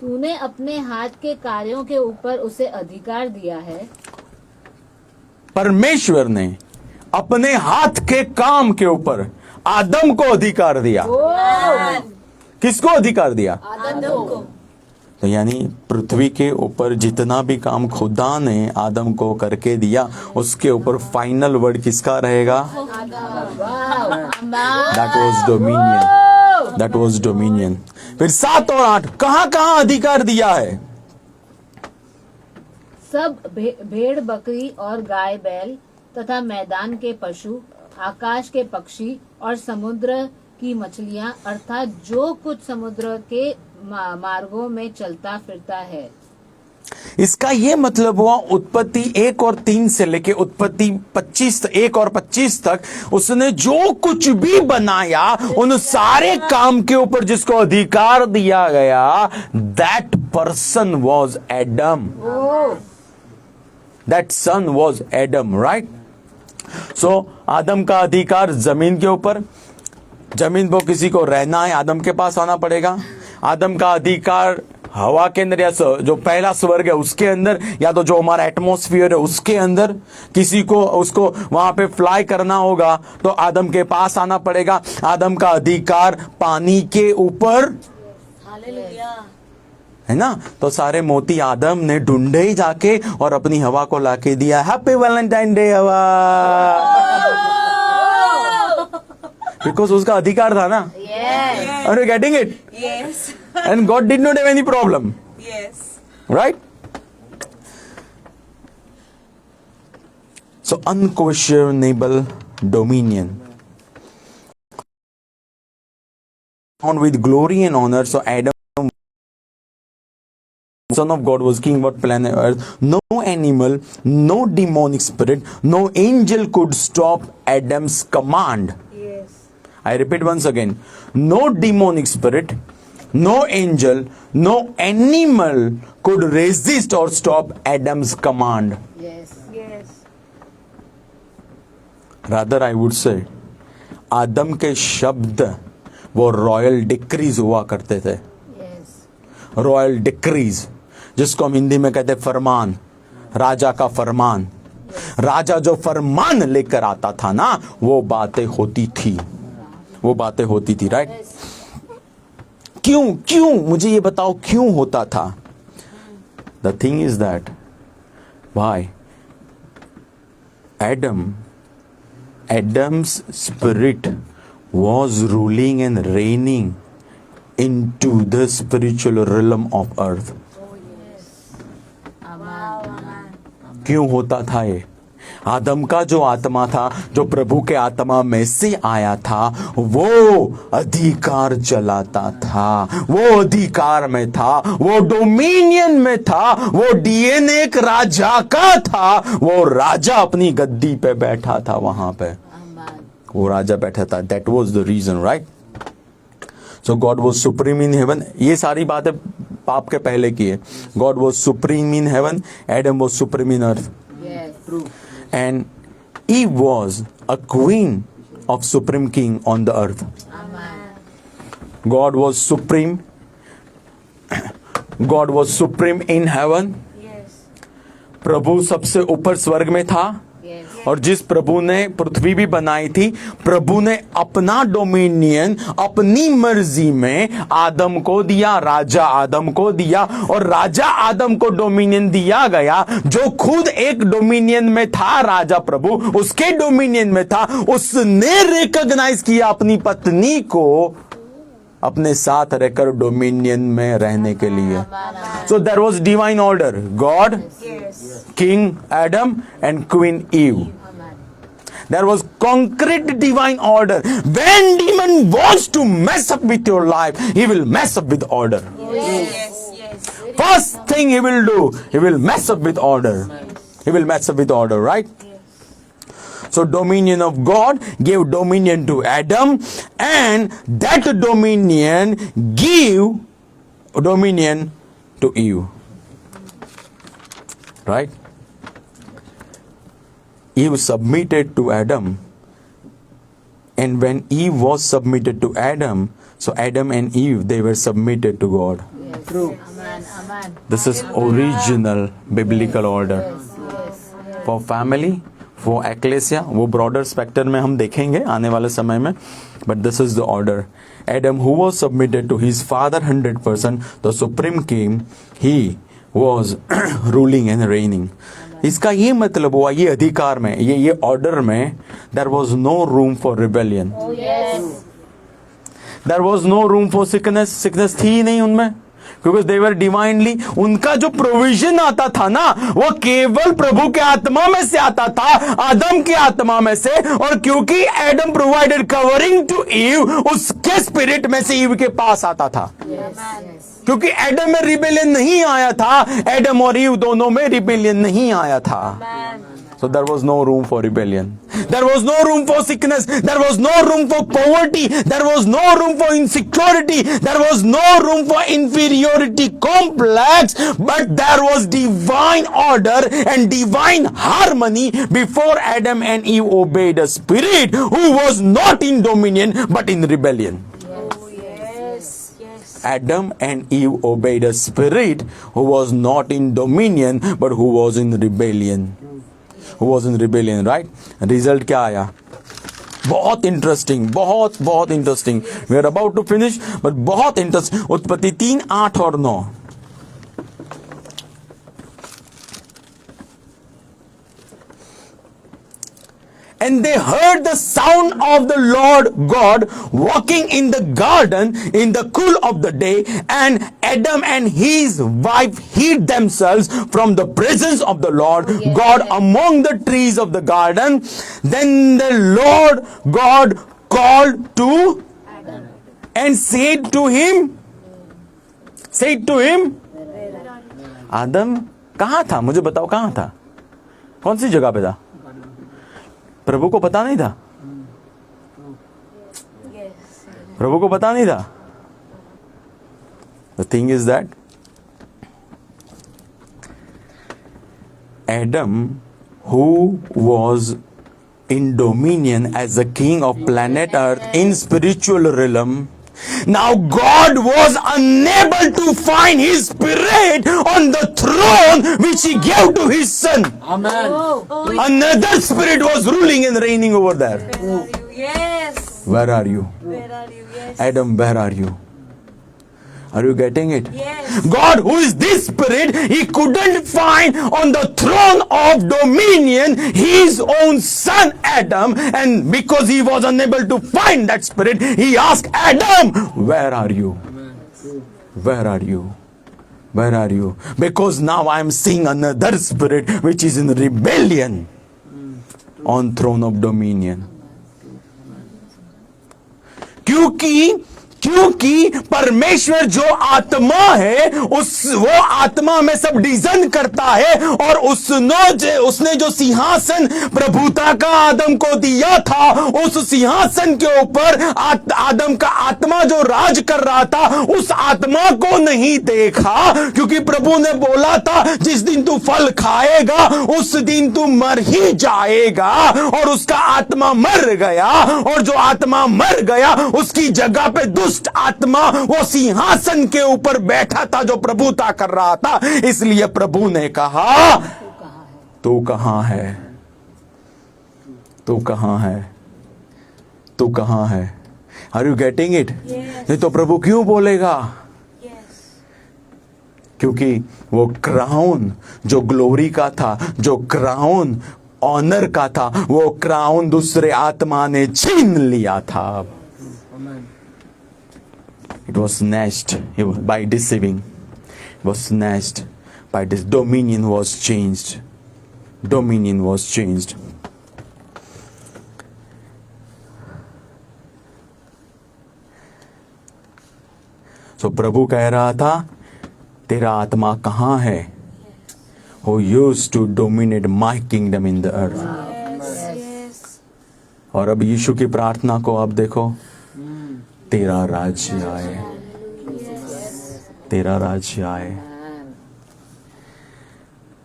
तूने अपने हाथ के कार्यों के ऊपर उसे अधिकार दिया है। परमेश्वर ने अपने हाथ के काम के ऊपर आदम को अधिकार दिया। किसको अधिकार दिया? आदम को। तो यानी पृथ्वी के ऊपर जितना भी काम खुदा ने आदम को करके दिया, उसके ऊपर फाइनल वर्ड किसका रहेगा? That was dominion. फिर 7 और 8 कहां अधिकार दिया है? सब भेड़ बकरी और गाय बैल तथा मैदान के पशु, आकाश के पक्षी और समुद्र की मछलियां, अर्थात जो कुछ समुद्र के मार्गों में चलता फिरता है। इसका ये मतलब हुआ उत्पत्ति 1 और 3 से लेके उत्पत्ति 1 और 25 तक उसने जो कुछ भी बनाया, उन सारे काम के ऊपर जिसको अधिकार दिया गया, that person was Adam. That son was Adam. Right? So Adam का अधिकार जमीन के ऊपर, जमीन पर किसी को रहना है, आदम के पास आना पड़ेगा। आदम का अधिकार हवा के अंदर, या जो पहला स्वर्ग है उसके अंदर, या तो जो हमारा एटमॉस्फेयर है उसके अंदर। किसी को उसको वहां पे फ्लाई करना होगा तो आदम के पास आना पड़ेगा। आदम का अधिकार पानी के ऊपर, है ना। तो सारे मोती आदम ने ढूंढे ही जाके और अपनी हवा को लाके दिया। हैप्पी वैलेंटाइन डे हवा। बिकॉज उसका अधिकार था ना। Are you getting it? Yes. And God did not have any problem. Yes. Right? So unquestionable dominion. On with glory and honor. So Adam, Son of God, was king about planet Earth. No animal, no demonic spirit, no angel could stop Adam's command. Yes. I repeat once again. No demonic spirit, no angel, no animal could resist or stop Adam's command. Yes. Yes. Rather, I would say, आदम के शब्द वो royal decrease हुआ करते थे. Yes. Royal decrease, जिसको हम हिंदी में कहते फरमान, राजा का फरमान. राजा जो फरमान लेकर आता था ना, वो बातें होती थी, वो बातें होती थी. राइट? क्यों क्यों मुझे ये बताओ, क्यों होता था? द थिंग इज दैट भाई, Adam's spirit was ruling and reigning into the spiritual realm of earth. क्यों होता था ये? आदम का जो आत्मा था, जो प्रभु के आत्मा में से आया था, वो अधिकार चलाता था, वो अधिकार में था, वो डोमिनियन में था, वो डीएनए एक राजा का था. वो राजा अपनी गद्दी पे बैठा था, वहां पे वो राजा बैठा था. That was the reason. Right? So God was supreme in heaven. ये सारी बातें पाप के पहले की है. God was supreme in heaven, Adam was supreme in earth. Yes. True. And Eve was a queen of supreme king on the earth. Amen. God was supreme. God was supreme in heaven. Yes. प्रभु सबसे ऊपर स्वर्ग में था. Yes. और जिस प्रभु ने पृथ्वी भी बनाई थी, प्रभु ने अपना डोमिनियन अपनी मर्जी में आदम को दिया, राजा आदम को दिया. और राजा आदम को डोमिनियन दिया गया, जो खुद एक डोमिनियन में था. राजा प्रभु उसके डोमिनियन में था. उसने रिकॉग्नाइज किया अपनी पत्नी को अपने साथ रहकर डोमिनियन में रहने के लिए. So there was divine order. God, Yes. King Adam and Queen Eve. There was concrete divine order. When demon wants to mess up with your life, he will mess up with order. Yes. Yes. First thing he will do, he will mess up with order. He will mess up with order, right? So dominion of God gave dominion to Adam, and that dominion gave dominion to Eve. Right? Eve submitted to Adam, and when Eve was submitted to Adam, so Adam and Eve, they were submitted to God. Yes. True. Amen. Amen. This is original biblical order. Yes. Yes. For family, for ecclesia, वो broader spectrum में हम देखेंगे आने वाले समय में. But this is the order. Adam, who was submitted to his father 100%, the supreme king, he was ruling and reigning. इसका ये मतलब हुआ, ये अधिकार में, ये ऑर्डर में, there was no room for rebellion. Oh yes. There was no room for sickness. Sickness थी ही नहीं उनमें, क्योंकि they were divinely. उनका जो प्रोविजन आता था ना, वो केवल प्रभु के आत्मा में से आता था, आदम के आत्मा में से. और क्योंकि Adam provided covering to Eve, उसके स्पिरिट में से ईव के पास आता था. Yes. Yes. क्योंकि एडम में रिबेलियन नहीं आया था, एडम और ईव दोनों में रिबेलियन नहीं आया था. So there was no room for rebellion. There was no room for sickness. There was no room for poverty. There was no room for insecurity. There was no room for inferiority complex. But there was divine order and divine harmony before Adam and Eve obeyed a spirit who was not in dominion but in rebellion. Yes. Yes. Adam and Eve obeyed a spirit who was not in dominion but who was in rebellion. Who was in rebellion, right? Result क्या आया? बहुत interesting, बहुत interesting. We are about to finish, but बहुत interesting. उत्पत्ति 3, 8 और 9. And they heard the sound of the Lord God walking in the garden in the cool of the day, and Adam and his wife hid themselves from the presence of the Lord God among the trees of the garden. Then the Lord God called to and said to him, आदम कहाँ था? मुझे बताओ कहाँ था? कौन सी जगह पे था? प्रभु को पता नहीं था? प्रभु को पता नहीं था? The thing is that Adam, who was in dominion as the king of planet Earth in spiritual realm, now God was unable to find his spirit on the throne which he gave to his son. Amen. Another spirit was ruling and reigning over there. Where are you? Yes. Where are you? Where are you? Yes. Adam, where are you? Are you getting it? Yes. God, who is this spirit, he couldn't find on the throne of dominion his own son Adam, and because he was unable to find that spirit, he asked Adam, where are you? Where are you? Where are you? Because now I am seeing another spirit which is in rebellion on throne of dominion. क्योंकि परमेश्वर जो आत्मा है, वो आत्मा में सब design करता है, और उसने जो सिंहासन प्रभुता का आदम को दिया था, उस सिंहासन के ऊपर आदम का आत्मा जो राज कर रहा था, उस आत्मा को नहीं देखा, क्योंकि प्रभु ने बोला था जिस दिन तू फल खाएगा उस दिन तू मर ही जाएगा, और उसका आत्मा मर गया, और जो आत्मा मर गया उसकी जगह पे दुष्ट आत्मा वो सिंहासन के ऊपर बैठा था जो प्रभुता कर रहा था। इसलिए प्रभु ने कहा, तू कहां है? तू कहां है? तू कहां है? Are you getting it? नहीं तो प्रभु क्यों बोलेगा? क्योंकि वो क्राउन जो ग्लोरी का था, जो क्राउन ऑनर का था, वो क्राउन दूसरे आत्मा ने छीन लिया था। It was snatched by deceiving. It was snatched by this. Dominion was changed. Dominion was changed. So प्रभु कह रहा था, तेरा आत्मा कहाँ है? Who used to dominate my kingdom in the earth. और अब यीशु की प्रार्थना को आप देखो, तेरा राज्य आए, तेरा राज्य आए।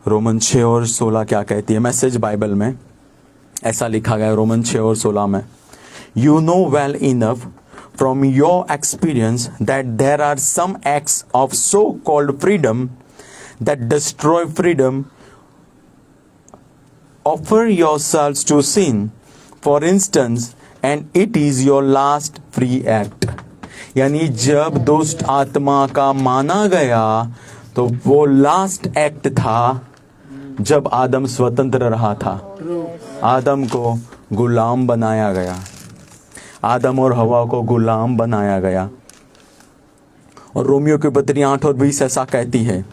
रोमन 6 और 16 क्या कहती है? मैसेज बाइबल में ऐसा लिखा गया है, रोमन 6 और 16 में, you know well enough from your experience that there are some acts of so-called freedom that destroy freedom. Offer yourselves to sin, for instance, and it is your last free act. यानी जब दुष्ट आत्मा का माना गया तो वो last act था जब आदम स्वतंत्र रहा था। आदम को गुलाम बनाया गया, आदम और हवा को गुलाम बनाया गया। और रोमियो की पत्री 8 और 20 ऐसा कहती है,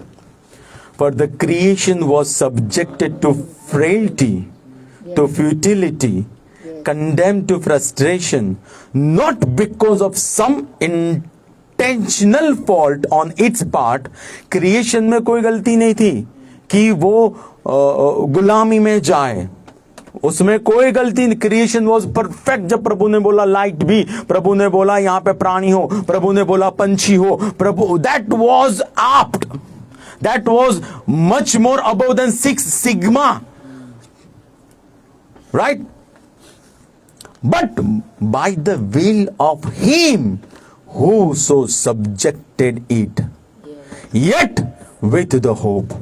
For the creation was subjected to frailty, to futility, condemned to frustration, not because of some intentional fault on its part. Creation में कोई गलती नहीं थी कि वो गुलामी में जाए, उसमें कोई गलती नहीं। Creation was perfect. जब प्रभु ने बोला लाइट भी, प्रभु ने बोला यहां पे प्राणी हो, प्रभु ने बोला पंछी हो, प्रभु, that was apt, that was much more above than 6 sigma, right? But by the will of him who so subjected it, yet with the hope,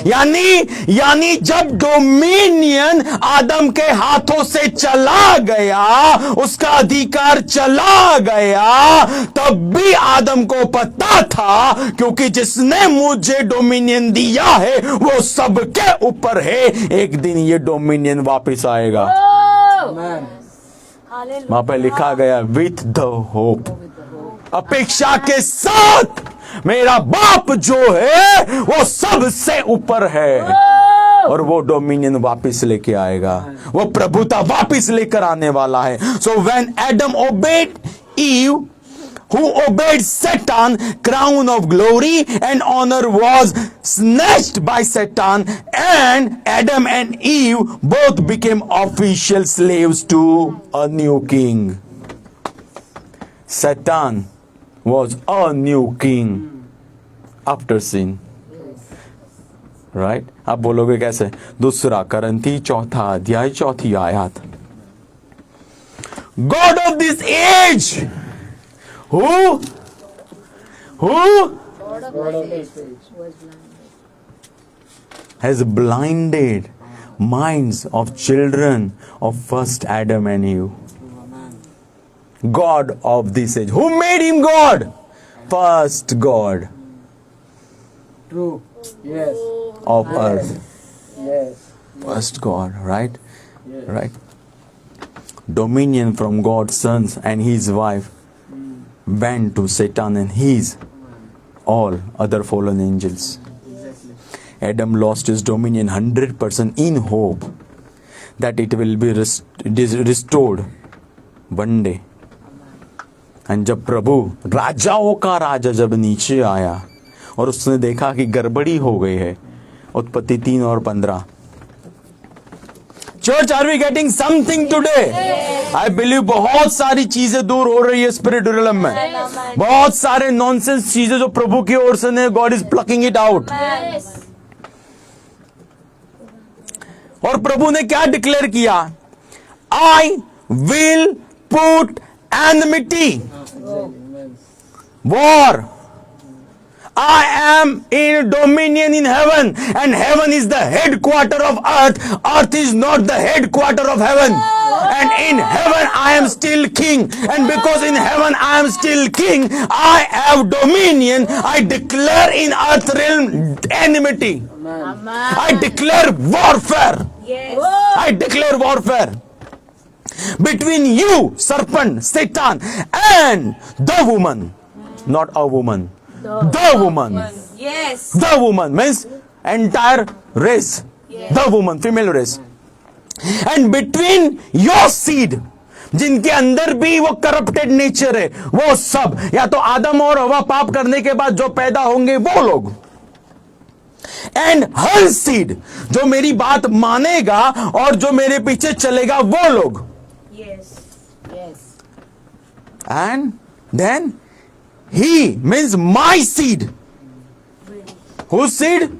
यानी जब डोमिनियन आदम के हाथों से चला गया, उसका अधिकार चला गया, तब भी आदम को पता था, क्योंकि जिसने मुझे डोमिनियन दिया है वो सबके ऊपर है, एक दिन ये डोमिनियन वापस आएगा। वहां पे लिखा गया विथ द होप, अपेक्षा के साथ, मेरा बाप जो है वो सबसे ऊपर है, और वो डोमिनियन वापस लेके आएगा, वो प्रभुता वापस लेकर आने वाला है। So when Adam obeyed Eve, who obeyed Satan, crown of glory and honor was snatched by Satan, and Adam and Eve both became official slaves to a new king. Satan was a new king after sin. Right? आप बोलोगे कैसे? दूसरा करंती 4 अध्याय 4 आयत। God of this age, who has blinded minds of children of first Adam and Eve. God of this age. Who made him God? First God. True. Yes. Of earth. Yes. First God, right? Yes. Right? Dominion from God's sons and his wife went to Satan and his all other fallen angels. Exactly. Adam lost his dominion 100% in hope that it will be restored one day. And जब प्रभु राजाओं का राजा जब नीचे आया और उसने देखा कि गड़बड़ी हो गई है, उत्पत्ति 3 और 15। Church, are we getting something today? I believe बहुत सारी चीजें दूर हो रही है स्पिरिचुअल realm में, बहुत सारे नॉनसेंस चीजें जो प्रभु की ओर से ने, God is plucking it out. और प्रभु ने क्या डिक्लेयर किया? I will put enmity, war, I am in dominion in heaven, and heaven is the headquarter of earth. Earth is not the headquarter of heaven. And in heaven I am still king. And because in heaven I am still king, I have dominion. I declare in earth realm enmity. I declare warfare. Yes. I declare warfare between you, serpent, Satan, and the woman. Not a woman. The woman. Yes. The woman means entire race. The woman, female race. And between your seed, जिनके अंदर भी वो corrupted nature है, वो सब या तो आदम और हवा पाप करने के बाद जो पैदा होंगे वो लोग, एंड हर सीड जो मेरी बात मानेगा और जो मेरे पीछे चलेगा वो लोग, Yes. and then he means my seed. Whose seed?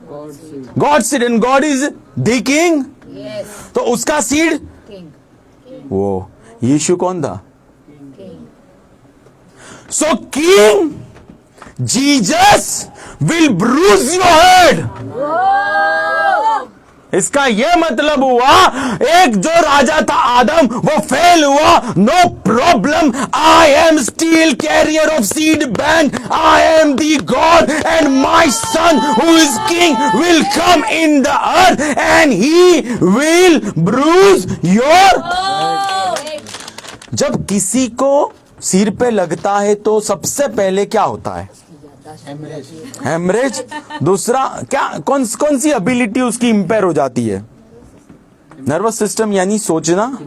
God's seed. God's seed, and God is the king. Yes. तो उसका सीड King. वो यीशु कौन था? King. So king Jesus will bruise your head. इसका यह मतलब हुआ, एक जो राजा था आदम वो फेल हुआ, no problem, I am still carrier of seed bank, I am the God and my son who is king will come in the earth and he will bruise your. जब किसी को सिर पे लगता है तो सबसे पहले क्या होता है? हेमरेज। दूसरा क्या, कौन सी एबिलिटी उसकी इंपेयर हो जाती है? नर्वस सिस्टम, यानी सोचना।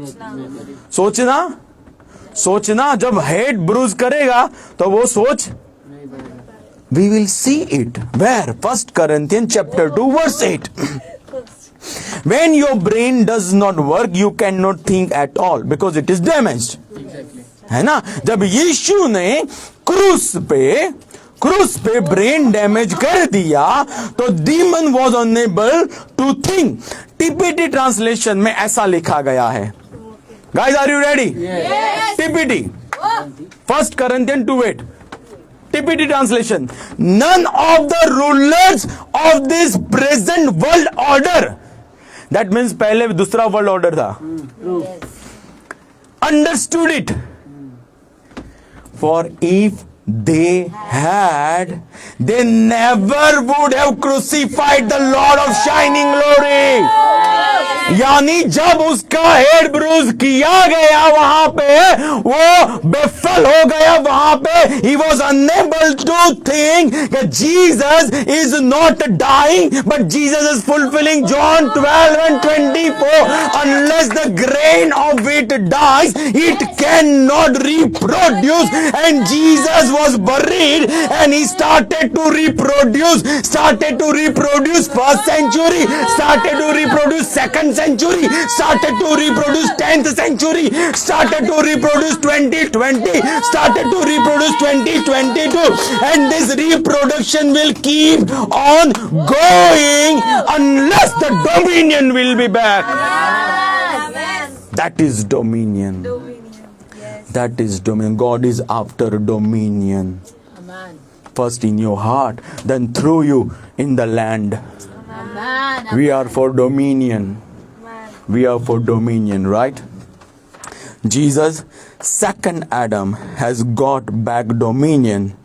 जब हेड ब्रूज करेगा तो वो सोच, we will see it where? 1 Corinthians chapter 2 verse 8। When your brain does not work, you cannot think at all because it is damaged. है ना? जब यीशु ने क्रूस पे ब्रेन डैमेज कर दिया तो demon was unable to think. TPT translation में ऐसा लिखा गया है। Guys, are you ready? TPT 1 Corinthians 2:8। TPT translation. None of the rulers of this present world order. That means पहले दूसरा वर्ल्ड ऑर्डर था. Understood it. For if they had, they never would have crucified the Lord of shining glory. यानी जब उसका head Bruges किया गया वहां पे, वो बेफल हो गया वहां पे. He was unable to think that Jesus is not dying, but Jesus is fulfilling John 12 and 24. Unless the grain of wheat dies, it cannot reproduce. And Jesus was buried, and he started to reproduce. First century, started to reproduce second century, started to reproduce 10th century, started to reproduce 2020, started to reproduce 2022, and this reproduction will keep on going unless the dominion will be back. Amen. That is dominion. Dominion. Yes. That is dominion. God is after dominion. Amen. First in your heart, then through you in the land. Amen. We are for dominion. Amen. We are for dominion, right? Jesus, second Adam, has got back dominion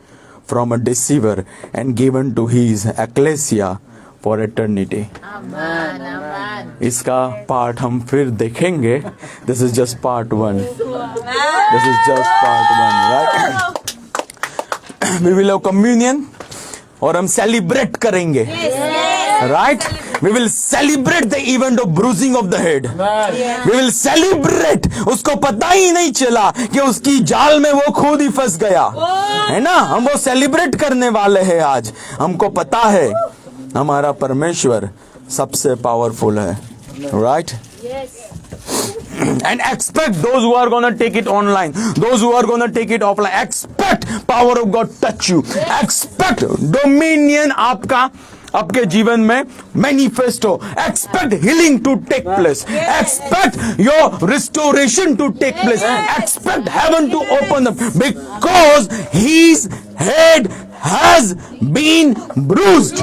from a deceiver and given to his ecclesia for eternity. Amen. Amen. इसका part हम फिर देखेंगे. This is just part 1. This is just part 1, right? We will have communion और हम celebrate करेंगे. Right? We will celebrate the event of bruising of the head. We will celebrate. उसको पता ही नहीं चला कि उसकी जाल में वो खुद ही फंस गया, है ना. हम वो सेलिब्रेट करने वाले हैं आज. हमको पता है हमारा परमेश्वर सबसे पावरफुल है. Right? And expect those who are gonna take it online, those who are gonna take it offline, expect power of God touch you. Expect dominion आपका आपके जीवन में manifest हो. Expect healing to take place. Expect your restoration to take place. Expect heaven to open up, because his head has been bruised.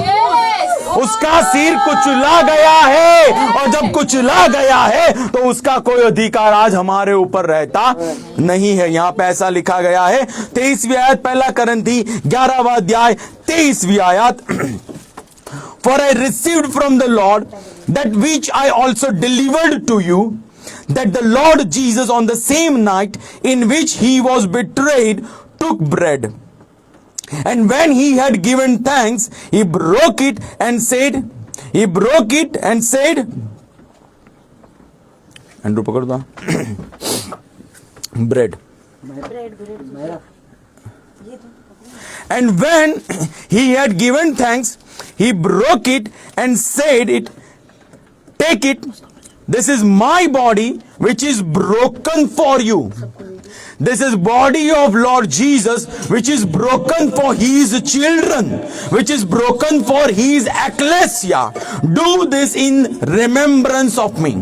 उसका सिर कुचला गया है, और जब कुचला गया है तो उसका कोई अधिकार आज हमारे ऊपर रहता नहीं है. यहाँ पे ऐसा लिखा गया है 23वीं आयत, पहला करंथी 11वां अध्याय 23वीं आयत. For I received from the Lord that which I also delivered to you, that the Lord Jesus on the same night in which he was betrayed took bread. And when he had given thanks, he broke it and said, Andrew पकड़ दो. Bread. And when he had given thanks, he broke it and said, take it, this is my body which is broken for you. This is body of Lord Jesus which is broken for his children, which is broken for his ecclesia. Do this in remembrance of me.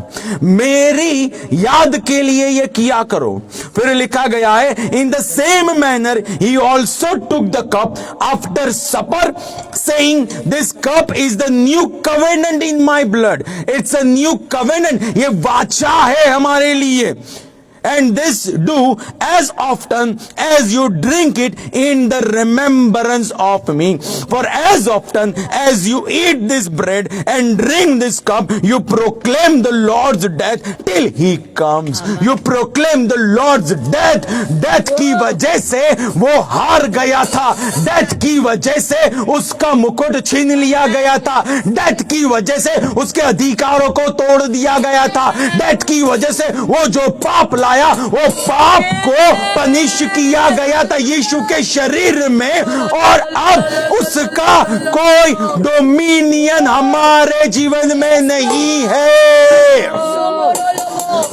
मेरी याद के लिए ये किया करो. फिर लिखा गया है, in the same manner he also took the cup after supper, saying, this cup is the new covenant in my blood. It's a new covenant. ये वाचा है हमारे लिए. And this do as often as you drink it in the remembrance of me. For as often as you eat this bread and drink this cup, you proclaim the Lord's death till he comes. You proclaim the Lord's death. Death की वजह से वो हार गया था. Death की वजह से उसका मुकुट छीन लिया गया था. Death की वजह से उसके अधिकारों को तोड़ दिया गया था. Death की वजह से वो जो पाप वो पाप को पनिश किया गया था यीशु के शरीर में, और अब उसका कोई डोमिनियन हमारे जीवन में नहीं है.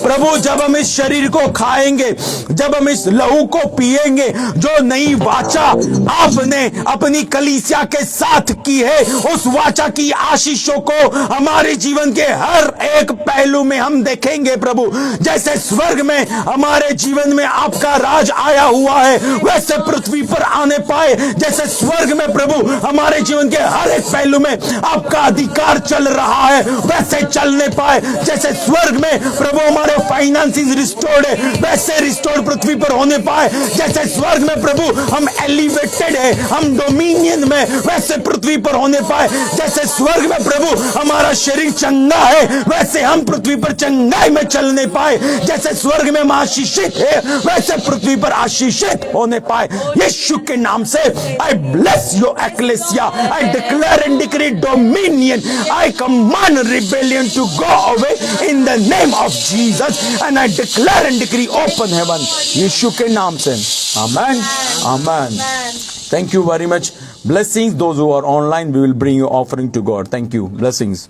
प्रभु जब हम इस शरीर को खाएंगे, जब हम इस लहू को पिएंगे, जो नई वाचा आपने अपनी कलीसिया के साथ की है, उस वाचा की आशीषों को हमारे जीवन के हर एक पहलू में हम देखेंगे प्रभु। जैसे स्वर्ग में हमारे जीवन में आपका राज आया हुआ है, वैसे पृथ्वी पर आने पाए। जैसे स्वर्ग में प्रभु हमारे जीवन के हर एक पहलू में आपका अधिकार चल रहा है, वैसे चलने पाए। जैसे स्वर्ग में प्रभु हमारे फाइनेंसेस रिस्टोर्ड है, वैसे रिस्टोर्ड पृथ्वी पर होने पाए। जैसे स्वर्ग में प्रभु हम एलिवेटेड है, हम डोमिनियन में, वैसे पृथ्वी पर होने पाए। जैसे स्वर्ग में प्रभु हमारा शरीर चंगा है, वैसे हम पृथ्वी पर चंगाई में चलने पाए। जैसे स्वर्ग में हम आशीषित है, वैसे पृथ्वी पर आशीषित होने पाए। यीशु के नाम से I bless your ecclesia, I declare and decree dominion, I command rebellion to go away in the name of Jesus, and I declare and decree open heaven, Yeshu के नाम से। आमेन, आमेन। Thank you very much. Blessings. Those who are online, we will bring you offering to God. Thank you. Blessings.